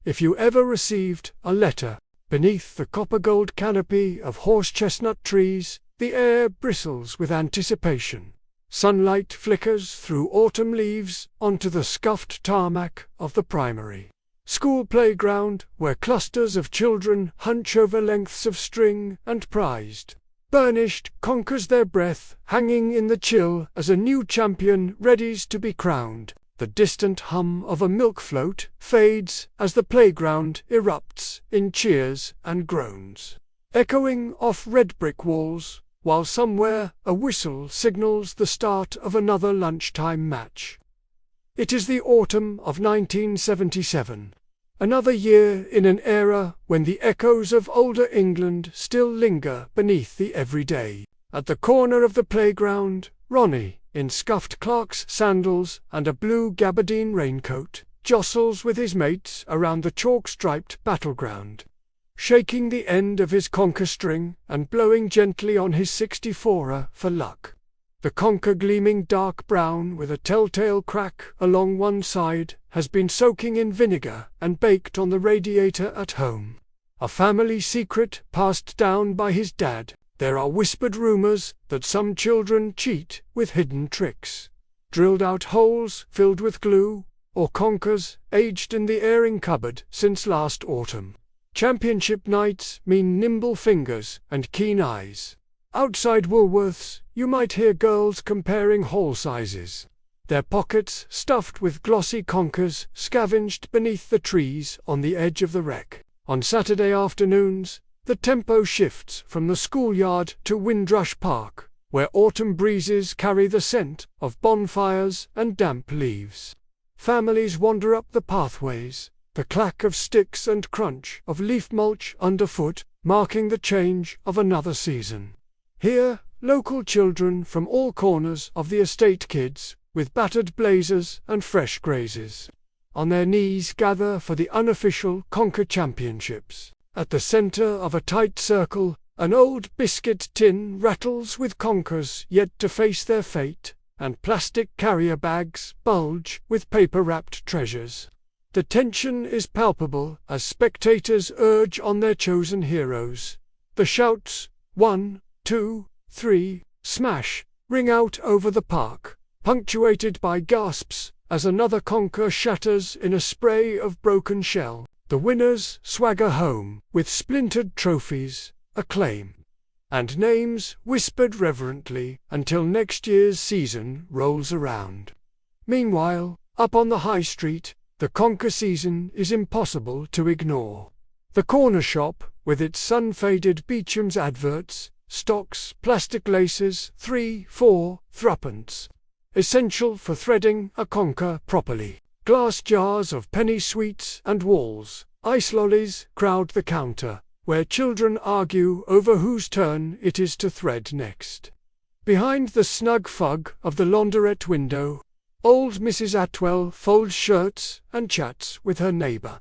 If you ever received a letter, beneath the copper-gold canopy of horse-chestnut trees, the air bristles with anticipation. Sunlight flickers through autumn leaves onto the scuffed tarmac of the primary school playground, where clusters of children hunch over lengths of string and prized. Burnished Conkers their breath, hanging in the chill as a new champion readies to be crowned. The distant hum of a milk float fades as the playground erupts in cheers and groans, echoing off red brick walls, while somewhere a whistle signals the start of another lunchtime match. It is the autumn of 1977. Another year in an era when the echoes of older England still linger beneath the everyday. At the corner of the playground, Ronnie, in scuffed clerk's sandals and a blue gabardine raincoat, jostles with his mates around the chalk-striped battleground, shaking the end of his conker string and blowing gently on his 64er for luck. The conker, gleaming dark brown with a telltale crack along one side, has been soaking in vinegar and baked on the radiator at home. A family secret passed down by his dad. There are whispered rumors that some children cheat with hidden tricks, drilled out holes filled with glue, or conkers aged in the airing cupboard since last autumn. Championship nights mean nimble fingers and keen eyes. Outside Woolworths, you might hear girls comparing haul sizes, their pockets stuffed with glossy conkers scavenged beneath the trees on the edge of the wreck. On Saturday afternoons, the tempo shifts from the schoolyard to Windrush Park, where autumn breezes carry the scent of bonfires and damp leaves. Families wander up the pathways, the clack of sticks and crunch of leaf mulch underfoot marking the change of another season. Here, local children from all corners of the estate, kids with battered blazers and fresh grazes, on their knees gather for the unofficial Conker Championships. At the center of a tight circle, an old biscuit tin rattles with conkers yet to face their fate, and plastic carrier bags bulge with paper-wrapped treasures. The tension is palpable as spectators urge on their chosen heroes. The shouts, 1, 2, 3, smash, ring out over the park, punctuated by gasps as another conker shatters in a spray of broken shell. The winners swagger home with splintered trophies, acclaim, and names whispered reverently until next year's season rolls around. Meanwhile, up on the high street, the conker season is impossible to ignore. The corner shop, with its sun-faded Beecham's adverts, stocks plastic laces 3-4 threepence, essential for threading a conker properly. Glass jars of penny sweets and walls, ice lollies crowd the counter, where children argue over whose turn it is to thread next. Behind the snug fug of the launderette window, old Mrs. Atwell folds shirts and chats with her neighbor,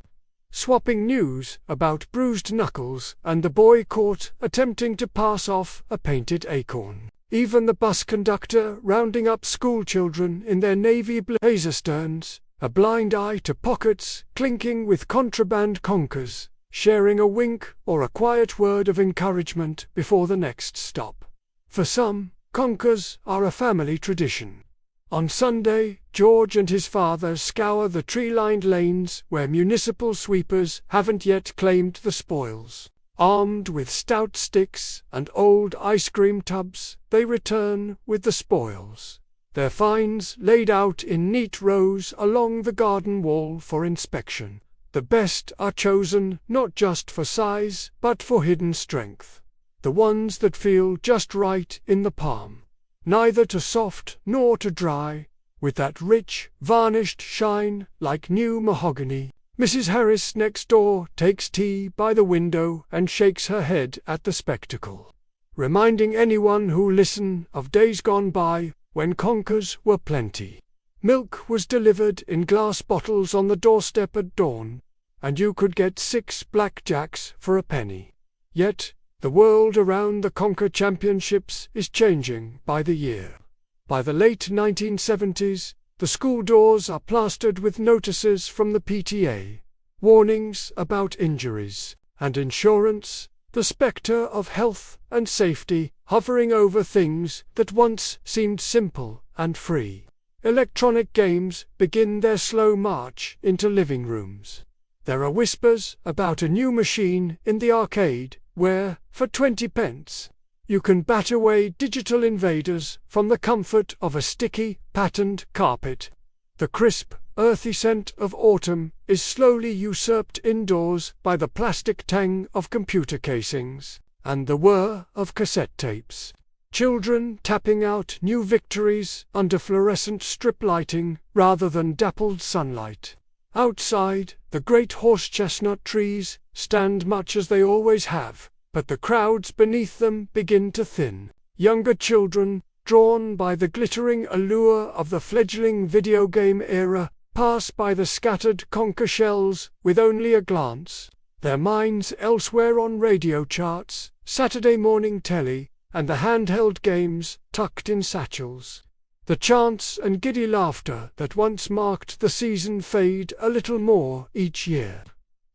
swapping news about bruised knuckles and the boy caught attempting to pass off a painted acorn. Even the bus conductor rounding up schoolchildren in their navy blazer sterns, a blind eye to pockets clinking with contraband conkers, sharing a wink or a quiet word of encouragement before the next stop. For some, conkers are a family tradition. On Sunday, George and his father scour the tree-lined lanes where municipal sweepers haven't yet claimed the spoils. Armed with stout sticks and old ice cream tubs, they return with the spoils, their finds laid out in neat rows along the garden wall for inspection. The best are chosen not just for size, but for hidden strength. The ones that feel just right in the palm. Neither too soft nor too dry, with that rich, varnished shine like new mahogany. Mrs. Harris next door takes tea by the window and shakes her head at the spectacle, reminding anyone who listen of days gone by when Conkers were plenty. Milk was delivered in glass bottles on the doorstep at dawn, and you could get 6 blackjacks for a penny. Yet, the world around the Conker Championships is changing by the year. By the late 1970s, the school doors are plastered with notices from the PTA, warnings about injuries and insurance, the spectre of health and safety hovering over things that once seemed simple and free. Electronic games begin their slow march into living rooms. There are whispers about a new machine in the arcade where, for 20 pence, you can bat away digital invaders from the comfort of a sticky, patterned carpet. The crisp, earthy scent of autumn is slowly usurped indoors by the plastic tang of computer casings and the whir of cassette tapes. Children tapping out new victories under fluorescent strip lighting rather than dappled sunlight. Outside, the great horse-chestnut trees stand much as they always have, but the crowds beneath them begin to thin. Younger children, drawn by the glittering allure of the fledgling video game era, pass by the scattered Conker shells with only a glance, their minds elsewhere on radio charts, Saturday morning telly, and the handheld games tucked in satchels. The chants and giddy laughter that once marked the season fade a little more each year,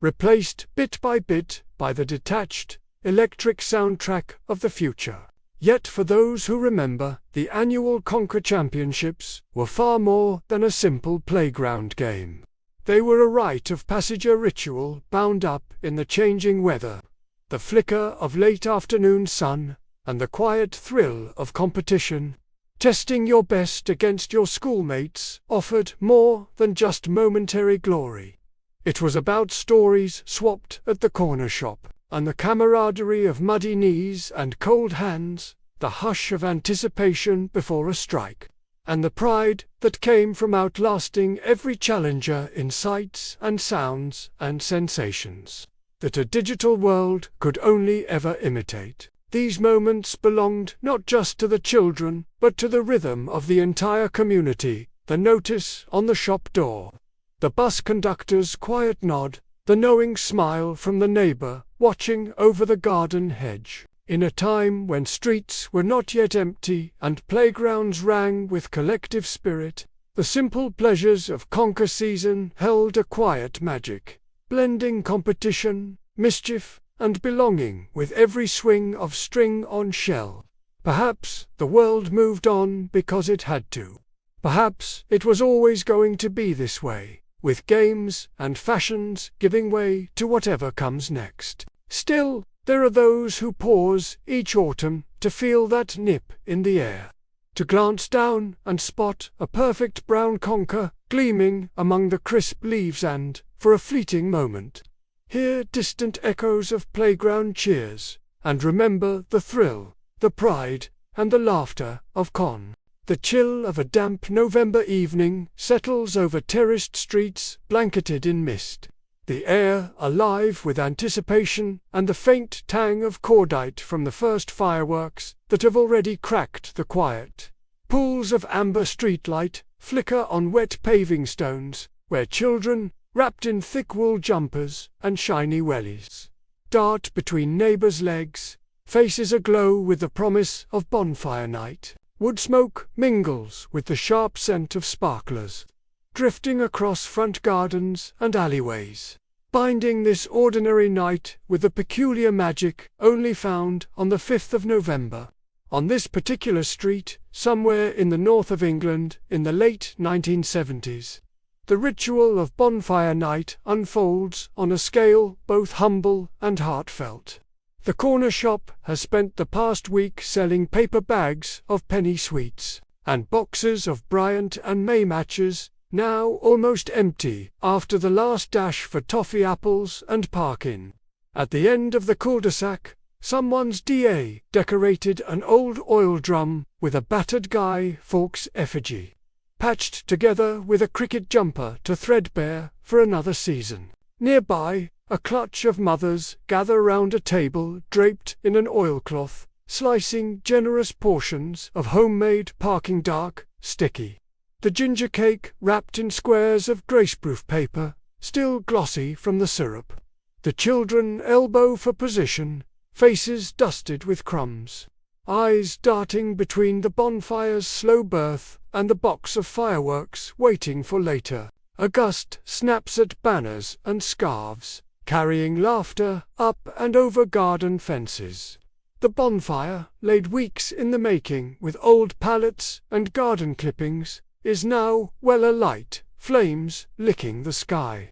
replaced bit by bit by the detached, electric soundtrack of the future. Yet for those who remember, the annual Conker Championships were far more than a simple playground game. They were a rite of passage, a ritual bound up in the changing weather, the flicker of late afternoon sun, and the quiet thrill of competition. Testing your best against your schoolmates offered more than just momentary glory. It was about stories swapped at the corner shop, and the camaraderie of muddy knees and cold hands, the hush of anticipation before a strike, and the pride that came from outlasting every challenger in sights and sounds and sensations that a digital world could only ever imitate. These moments belonged not just to the children, but to the rhythm of the entire community, the notice on the shop door, the bus conductor's quiet nod, the knowing smile from the neighbor watching over the garden hedge. In a time when streets were not yet empty and playgrounds rang with collective spirit, the simple pleasures of Conker season held a quiet magic, blending competition, mischief, and belonging with every swing of string on shell. Perhaps the world moved on because it had to. Perhaps it was always going to be this way, with games and fashions giving way to whatever comes next. Still, there are those who pause each autumn to feel that nip in the air, to glance down and spot a perfect brown conker gleaming among the crisp leaves and, for a fleeting moment, hear distant echoes of playground cheers, and remember the thrill, the pride, and the laughter of Con. The chill of a damp November evening settles over terraced streets blanketed in mist, the air alive with anticipation and the faint tang of cordite from the first fireworks that have already cracked the quiet. Pools of amber streetlight flicker on wet paving stones, where children, wrapped in thick wool jumpers and shiny wellies, dart between neighbours' legs, faces aglow with the promise of Bonfire Night. Wood smoke mingles with the sharp scent of sparklers, drifting across front gardens and alleyways, binding this ordinary night with the peculiar magic only found on the 5th of November. On this particular street, somewhere in the north of England in the late 1970s, the ritual of Bonfire Night unfolds on a scale both humble and heartfelt. The corner shop has spent the past week selling paper bags of penny sweets and boxes of Brightened and May matches now almost empty after the last dash for toffee apples and parking. At the end of the cul-de-sac, someone's DA decorated an old oil drum with a battered Guy Fawkes effigy, patched together with a cricket jumper to threadbare for another season. Nearby, a clutch of mothers gather round a table draped in an oilcloth, slicing generous portions of homemade parking dark, sticky. The ginger cake wrapped in squares of graceproof paper, still glossy from the syrup. The children elbow for position, faces dusted with crumbs, eyes darting between the bonfire's slow birth and the box of fireworks waiting for later. A gust snaps at banners and scarves, carrying laughter up and over garden fences. The bonfire, laid weeks in the making with old pallets and garden clippings, is now well alight, flames licking the sky,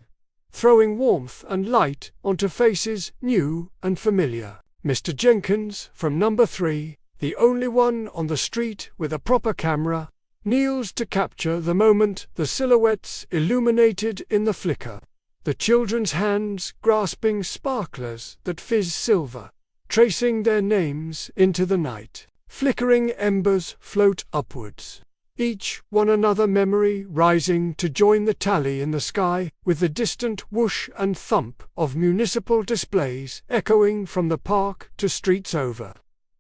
throwing warmth and light onto faces new and familiar. Mr. Jenkins, from number 3, the only one on the street with a proper camera, kneels to capture the moment, the silhouettes illuminated in the flicker, the children's hands grasping sparklers that fizz silver, tracing their names into the night. Flickering embers float upwards, each one another memory rising to join the tally in the sky, with the distant whoosh and thump of municipal displays echoing from the park to streets over.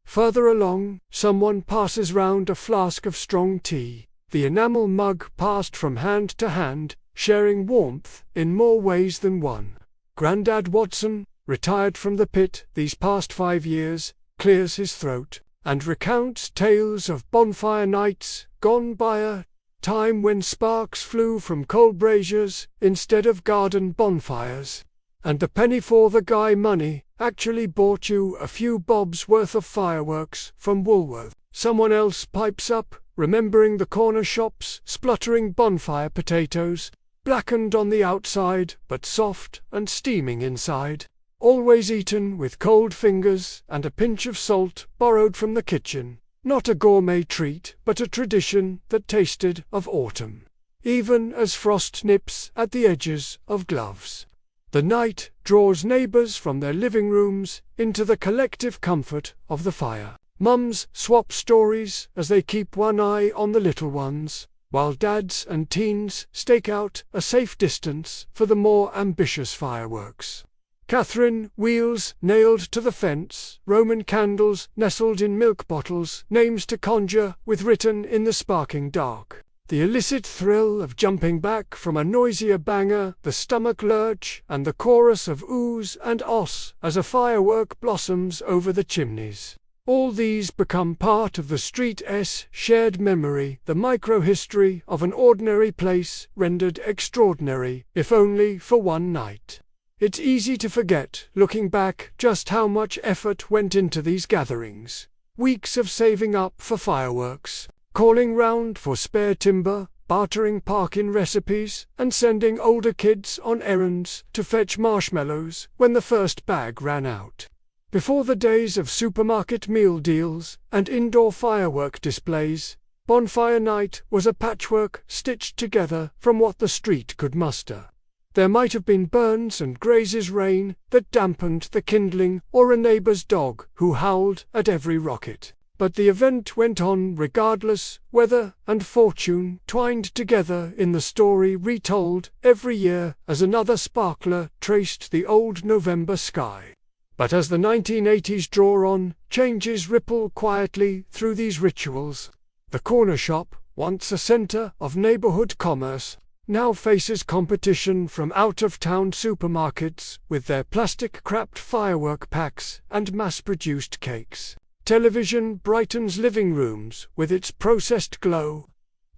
Further along, someone passes round a flask of strong tea, the enamel mug passed from hand to hand, sharing warmth in more ways than one. Grandad Watson, retired from the pit these past 5 years, clears his throat, and recounts tales of bonfire nights gone by, a time when sparks flew from coal braziers instead of garden bonfires, and the penny for the guy money actually bought you a few bobs worth of fireworks from Woolworth. Someone else pipes up, remembering the corner shop's spluttering bonfire potatoes, blackened on the outside but soft and steaming inside, always eaten with cold fingers and a pinch of salt borrowed from the kitchen. Not a gourmet treat, but a tradition that tasted of autumn, even as frost nips at the edges of gloves. The night draws neighbours from their living rooms into the collective comfort of the fire. Mums swap stories as they keep one eye on the little ones, while dads and teens stake out a safe distance for the more ambitious fireworks. Catherine, wheels nailed to the fence, Roman candles nestled in milk bottles, names to conjure with written in the sparking dark. The illicit thrill of jumping back from a noisier banger, the stomach lurch, and the chorus of oohs and ahs as a firework blossoms over the chimneys. All these become part of the street's shared memory, the micro-history of an ordinary place rendered extraordinary, if only for one night. It's easy to forget, looking back, just how much effort went into these gatherings. Weeks of saving up for fireworks, calling round for spare timber, bartering park-in recipes, and sending older kids on errands to fetch marshmallows when the first bag ran out. Before the days of supermarket meal deals and indoor firework displays, Bonfire Night was a patchwork stitched together from what the street could muster. There might have been Burns and Gray's rain that dampened the kindling, or a neighbour's dog who howled at every rocket. But the event went on regardless, weather and fortune twined together in the story retold every year as another sparkler traced the old November sky. But as the 1980s draw on, changes ripple quietly through these rituals. The corner shop, once a centre of neighbourhood commerce, now faces competition from out-of-town supermarkets with their plastic-capped firework packs and mass-produced cakes. Television brightens living rooms with its processed glow.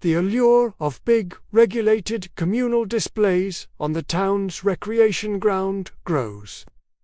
The allure of big, regulated communal displays on the town's recreation ground grows.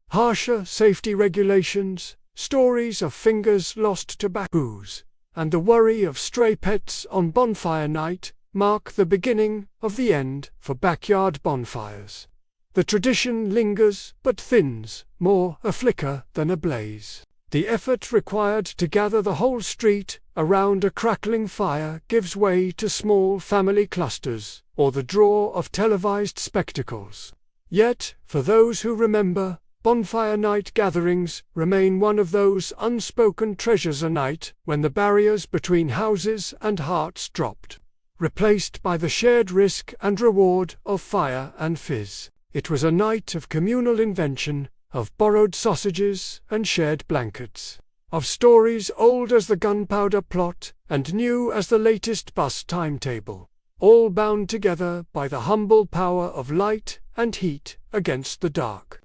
Harsher safety regulations, stories of fingers lost to booze, and the worry of stray pets on Bonfire Night mark the beginning of the end for backyard bonfires. The tradition lingers but thins, more a flicker than a blaze. The effort required to gather the whole street around a crackling fire gives way to small family clusters, or the draw of televised spectacles. Yet, for those who remember, Bonfire Night gatherings remain one of those unspoken treasures, a night when the barriers between houses and hearts dropped, replaced by the shared risk and reward of fire and fizz. It was a night of communal invention, of borrowed sausages and shared blankets, of stories old as the gunpowder plot and new as the latest bus timetable, all bound together by the humble power of light and heat against the dark.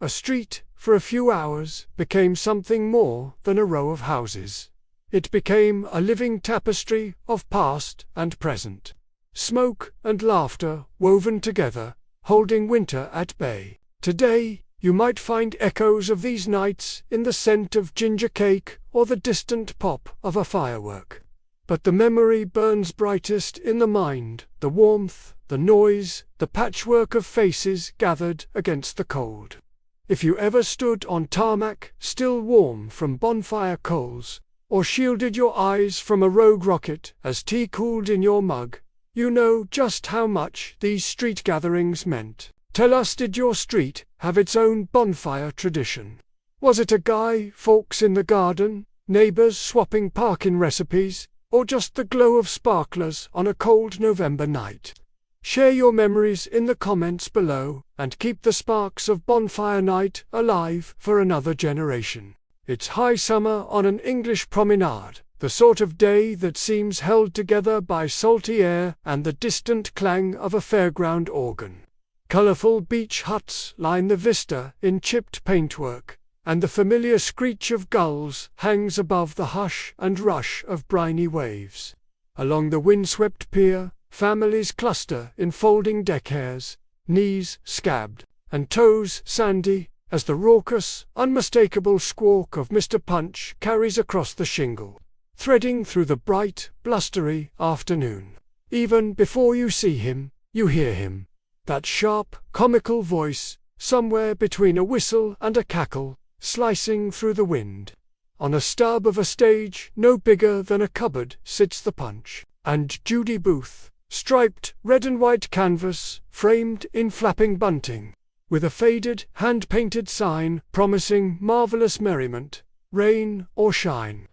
A street, for a few hours, became something more than a row of houses. It became a living tapestry of past and present. Smoke and laughter woven together, holding winter at bay. Today, you might find echoes of these nights in the scent of ginger cake or the distant pop of a firework. But the memory burns brightest in the mind, the warmth, the noise, the patchwork of faces gathered against the cold. If you ever stood on tarmac, still warm from bonfire coals, or shielded your eyes from a rogue rocket as tea cooled in your mug, you know just how much these street gatherings meant. Tell us, did your street have its own bonfire tradition? Was it a Guy Fawkes in the garden, neighbours swapping parkin' recipes, or just the glow of sparklers on a cold November night? Share your memories in the comments below, and keep the sparks of Bonfire Night alive for another generation. It's high summer on an English promenade, the sort of day that seems held together by salty air and the distant clang of a fairground organ. Colourful beach huts line the vista in chipped paintwork, and the familiar screech of gulls hangs above the hush and rush of briny waves. Along the windswept pier, families cluster in folding deck chairs, knees scabbed, and toes sandy, as the raucous, unmistakable squawk of Mr. Punch carries across the shingle, threading through the bright, blustery afternoon. Even before you see him, you hear him. That sharp, comical voice, somewhere between a whistle and a cackle, slicing through the wind. On a stub of a stage no bigger than a cupboard sits the Punch and Judy booth, striped red and white canvas, framed in flapping bunting, with a faded, hand-painted sign promising marvelous merriment, rain or shine.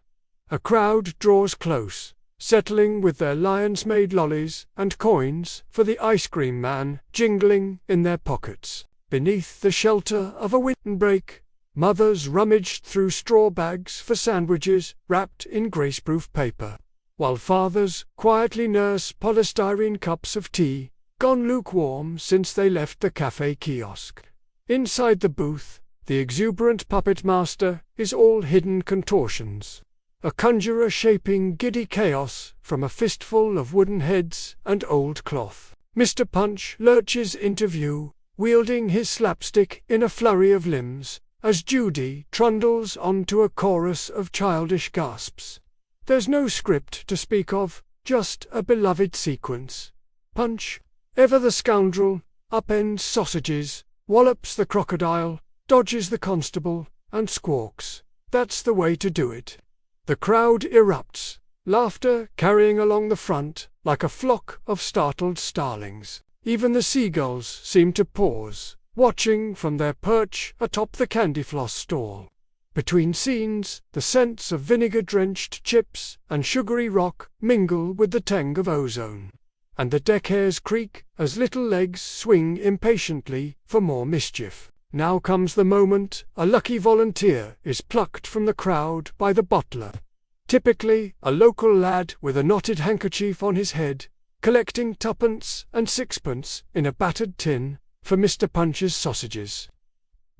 A crowd draws close, settling with their lions-made lollies and coins for the ice cream man jingling in their pockets. Beneath the shelter of a windbreak, mothers rummaged through straw bags for sandwiches wrapped in greaseproof paper, while fathers quietly nurse polystyrene cups of tea, gone lukewarm since they left the cafe kiosk. Inside the booth, the exuberant puppet master is all hidden contortions, a conjurer shaping giddy chaos from a fistful of wooden heads and old cloth. Mr. Punch lurches into view, wielding his slapstick in a flurry of limbs, as Judy trundles onto a chorus of childish gasps. There's no script to speak of, just a beloved sequence. Punch, ever the scoundrel, upends sausages, wallops the crocodile, dodges the constable, and squawks. That's the way to do it. The crowd erupts, laughter carrying along the front like a flock of startled starlings. Even the seagulls seem to pause, watching from their perch atop the candy floss stall. Between scenes, the scents of vinegar-drenched chips and sugary rock mingle with the tang of ozone, and the deck chairs creak as little legs swing impatiently for more mischief. Now comes the moment a lucky volunteer is plucked from the crowd by the bottler, typically a local lad with a knotted handkerchief on his head, collecting tuppence and sixpence in a battered tin for Mr. Punch's sausages.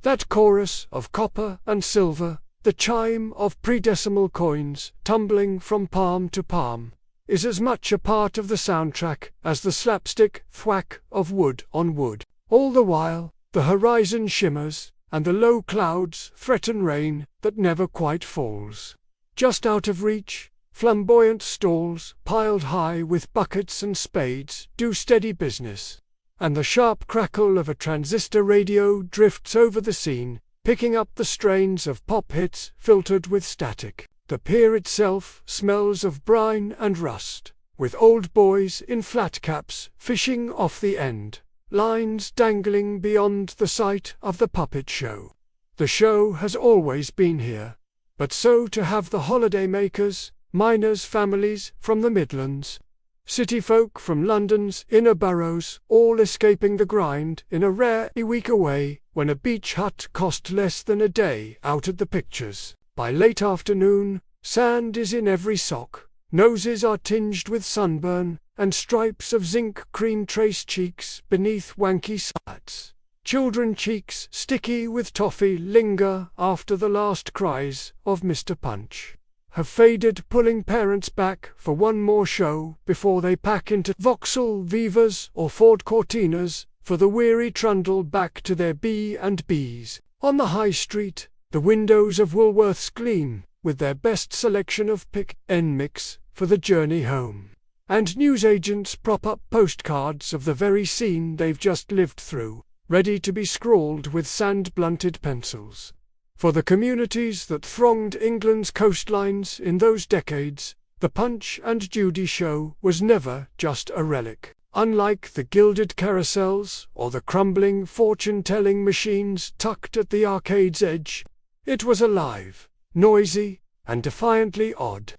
That chorus of copper and silver, the chime of pre-decimal coins tumbling from palm to palm, is as much a part of the soundtrack as the slapstick thwack of wood on wood. All the while, the horizon shimmers, and the low clouds threaten rain that never quite falls. Just out of reach, flamboyant stalls, piled high with buckets and spades, do steady business, and the sharp crackle of a transistor radio drifts over the scene, picking up the strains of pop hits filtered with static. The pier itself smells of brine and rust, with old boys in flat caps fishing off the end, lines dangling beyond the site of the puppet show. The show has always been here, but so to have the holiday makers, miners' families from the Midlands, city folk from London's inner boroughs, all escaping the grind in a rare week away when a beach hut cost less than a day out at the pictures. By late afternoon, sand is in every sock, noses are tinged with sunburn, and stripes of zinc cream trace cheeks beneath wanky slats. Children cheeks sticky with toffee linger after the last cries of Mr. Punch have faded, pulling parents back for one more show before they pack into Vauxhall Vivas or Ford Cortinas for the weary trundle back to their B&Bs. On the high street, the windows of Woolworths gleam with their best selection of pick-and mix for the journey home, and newsagents prop up postcards of the very scene they've just lived through, ready to be scrawled with sand-blunted pencils. For the communities that thronged England's coastlines in those decades, the Punch and Judy show was never just a relic. Unlike the gilded carousels or the crumbling fortune-telling machines tucked at the arcade's edge, it was alive, noisy, and defiantly odd.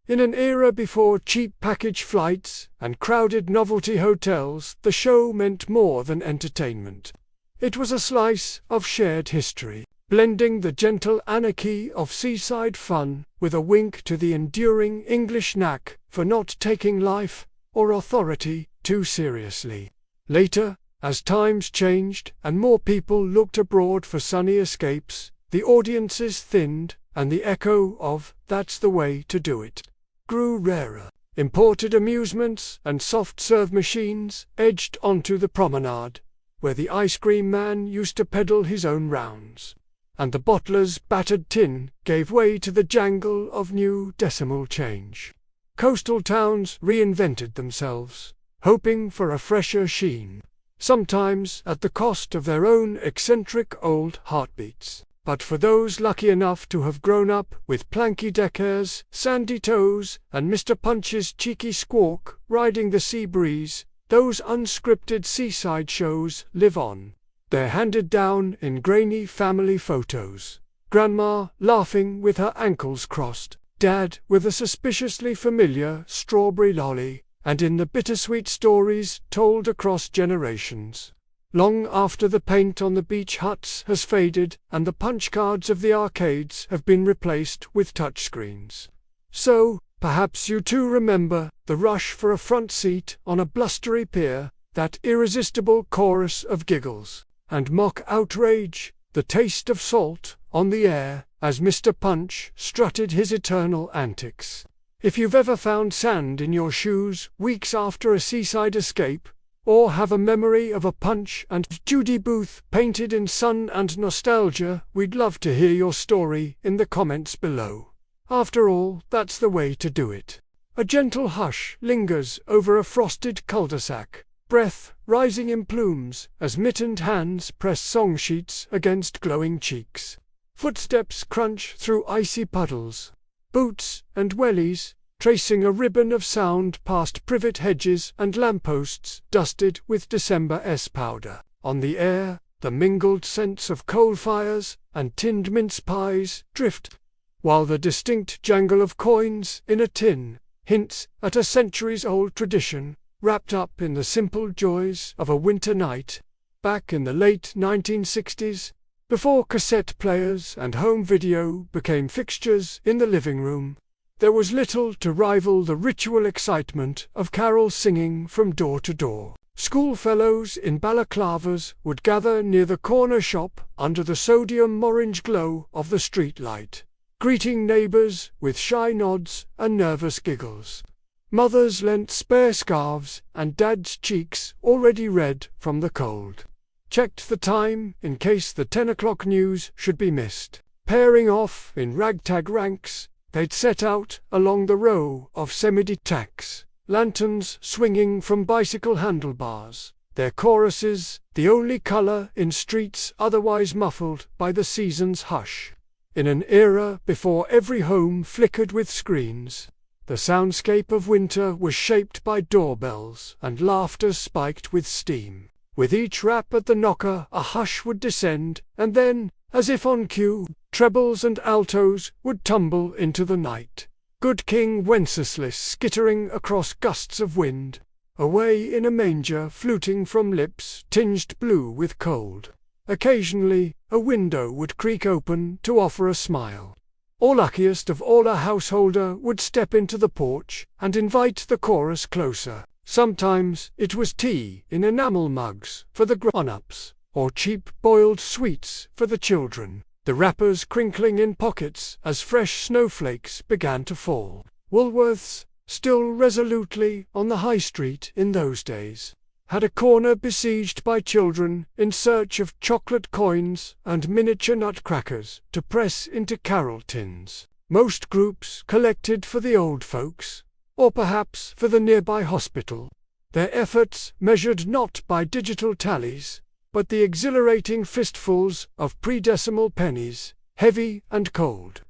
In an era before cheap package flights and crowded novelty hotels, the show meant more than entertainment. It was a slice of shared history, blending the gentle anarchy of seaside fun with a wink to the enduring English knack for not taking life or authority too seriously. Later, as times changed and more people looked abroad for sunny escapes, the audiences thinned, and the echo of "that's the way to do it" grew rarer. Imported amusements and soft-serve machines edged onto the promenade, where the ice cream man used to peddle his own rounds, and the bottler's battered tin gave way to the jangle of new decimal change. Coastal towns reinvented themselves, hoping for a fresher sheen, sometimes at the cost of their own eccentric old heartbeats. But for those lucky enough to have grown up with Planky Decker's sandy toes and Mr. Punch's cheeky squawk riding the sea breeze, those unscripted seaside shows live on. They're handed down in grainy family photos. Grandma laughing with her ankles crossed, Dad with a suspiciously familiar strawberry lolly, and in the bittersweet stories told across generations. Long after the paint on the beach huts has faded and the punch cards of the arcades have been replaced with touchscreens. So, perhaps you too remember the rush for a front seat on a blustery pier, that irresistible chorus of giggles and mock outrage, the taste of salt on the air as Mr. Punch strutted his eternal antics. If you've ever found sand in your shoes weeks after a seaside escape, or have a memory of a Punch and Judy booth painted in sun and nostalgia, we'd love to hear your story in the comments below. After all, that's the way to do it. A gentle hush lingers over a frosted cul-de-sac, breath rising in plumes as mittened hands press song sheets against glowing cheeks. Footsteps crunch through icy puddles, boots and wellies tracing a ribbon of sound past privet hedges and lampposts dusted with December powder. On the air, the mingled scents of coal fires and tinned mince pies drift, while the distinct jangle of coins in a tin hints at a centuries-old tradition wrapped up in the simple joys of a winter night. Back in the late 1960s, before cassette players and home video became fixtures in the living room, there was little to rival the ritual excitement of carol singing from door to door. Schoolfellows in balaclavas would gather near the corner shop under the sodium orange glow of the streetlight, greeting neighbours with shy nods and nervous giggles. Mothers lent spare scarves, and Dad's cheeks, already red from the cold, checked the time in case the 10 o'clock news should be missed. Pairing off in ragtag ranks, they'd set out along the row of semi-detached lanterns swinging from bicycle handlebars, their choruses the only color in streets otherwise muffled by the season's hush. In an era before every home flickered with screens, the soundscape of winter was shaped by doorbells and laughter spiked with steam. With each rap at the knocker a hush would descend, and then, as if on cue, trebles and altos would tumble into the night. Good King Wenceslas skittering across gusts of wind, away in a manger fluting from lips tinged blue with cold. Occasionally, a window would creak open to offer a smile. Or luckiest of all, a householder would step into the porch and invite the chorus closer. Sometimes it was tea in enamel mugs for the grown-ups, or cheap boiled sweets for the children, the wrappers crinkling in pockets as fresh snowflakes began to fall. Woolworths, still resolutely on the high street in those days, had a corner besieged by children in search of chocolate coins and miniature nutcrackers to press into carol tins. Most groups collected for the old folks, or perhaps for the nearby hospital, their efforts measured not by digital tallies, but the exhilarating fistfuls of pre-decimal pennies, heavy and cold.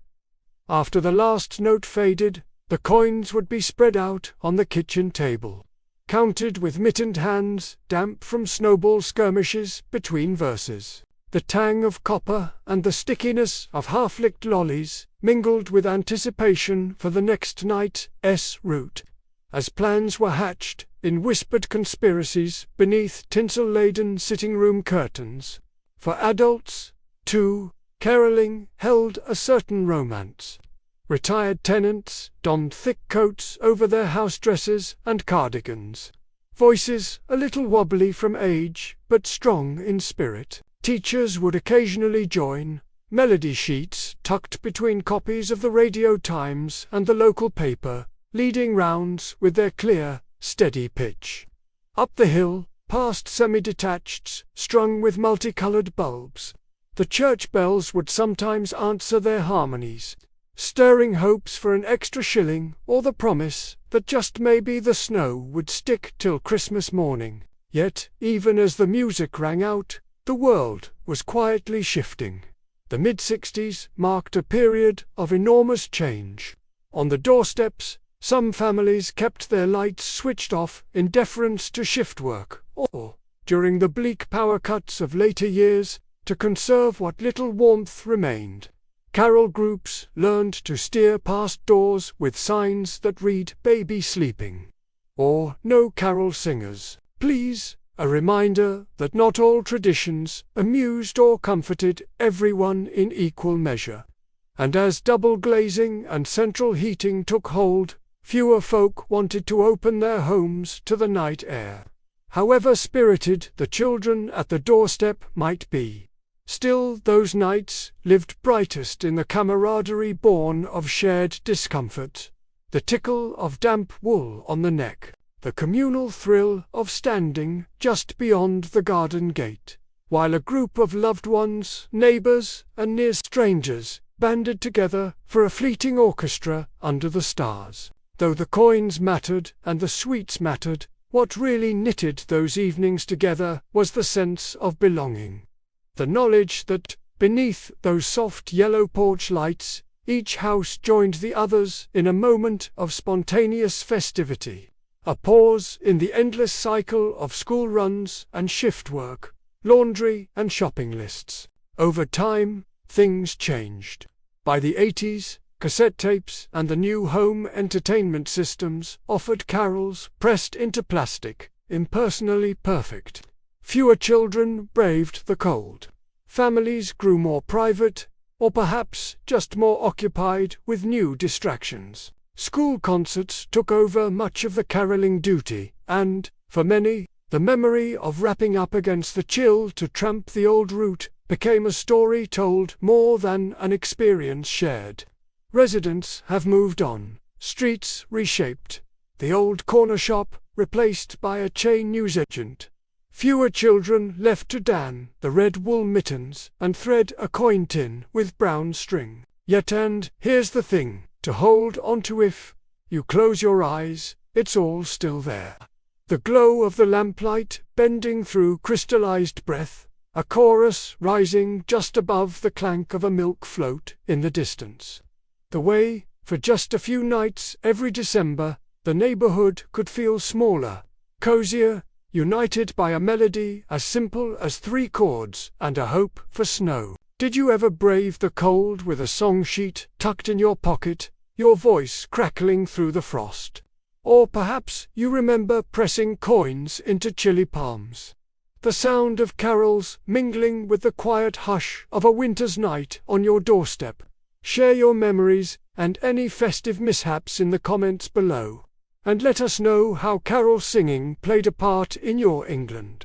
After the last note faded, the coins would be spread out on the kitchen table, counted with mittened hands, damp from snowball skirmishes between verses. The tang of copper and the stickiness of half-licked lollies mingled with anticipation for the next night's route, as plans were hatched in whispered conspiracies beneath tinsel-laden sitting-room curtains. For adults, too, caroling held a certain romance. Retired tenants donned thick coats over their house dresses and cardigans. Voices a little wobbly from age, but strong in spirit. Teachers would occasionally join, melody sheets tucked between copies of the Radio Times and the local paper, leading rounds with their clear, steady pitch. Up the hill, past semi-detached, strung with multicolored bulbs, the church bells would sometimes answer their harmonies, stirring hopes for an extra shilling or the promise that just maybe the snow would stick till Christmas morning. Yet, even as the music rang out, the world was quietly shifting. The mid-60s marked a period of enormous change. On the doorsteps, some families kept their lights switched off in deference to shift work, or, during the bleak power cuts of later years, to conserve what little warmth remained. Carol groups learned to steer past doors with signs that read "Baby Sleeping," or "No Carol Singers, Please," a reminder that not all traditions amused or comforted everyone in equal measure. And as double glazing and central heating took hold, fewer folk wanted to open their homes to the night air. However spirited the children at the doorstep might be, still those nights lived brightest in the camaraderie born of shared discomfort, the tickle of damp wool on the neck, the communal thrill of standing just beyond the garden gate, while a group of loved ones, neighbours, and near strangers banded together for a fleeting orchestra under the stars. Though the coins mattered and the sweets mattered, what really knitted those evenings together was the sense of belonging. The knowledge that, beneath those soft yellow porch lights, each house joined the others in a moment of spontaneous festivity. A pause in the endless cycle of school runs and shift work, laundry and shopping lists. Over time, things changed. By the 80s, cassette tapes and the new home entertainment systems offered carols pressed into plastic, impersonally perfect. Fewer children braved the cold. Families grew more private, or perhaps just more occupied with new distractions. School concerts took over much of the caroling duty, and, for many, the memory of wrapping up against the chill to tramp the old route became a story told more than an experience shared. Residents have moved on, streets reshaped, the old corner shop replaced by a chain newsagent. Fewer children left to darn the red wool mittens and thread a coin tin with brown string. Yet, and here's the thing to hold onto: if you close your eyes, it's all still there. The glow of the lamplight bending through crystallized breath, a chorus rising just above the clank of a milk float in the distance. The way, for just a few nights every December, the neighborhood could feel smaller, cozier, united by a melody as simple as 3 chords and a hope for snow. Did you ever brave the cold with a song sheet tucked in your pocket, your voice crackling through the frost? Or perhaps you remember pressing coins into chilly palms. The sound of carols mingling with the quiet hush of a winter's night on your doorstep. Share your memories and any festive mishaps in the comments below. And let us know how carol singing played a part in your England.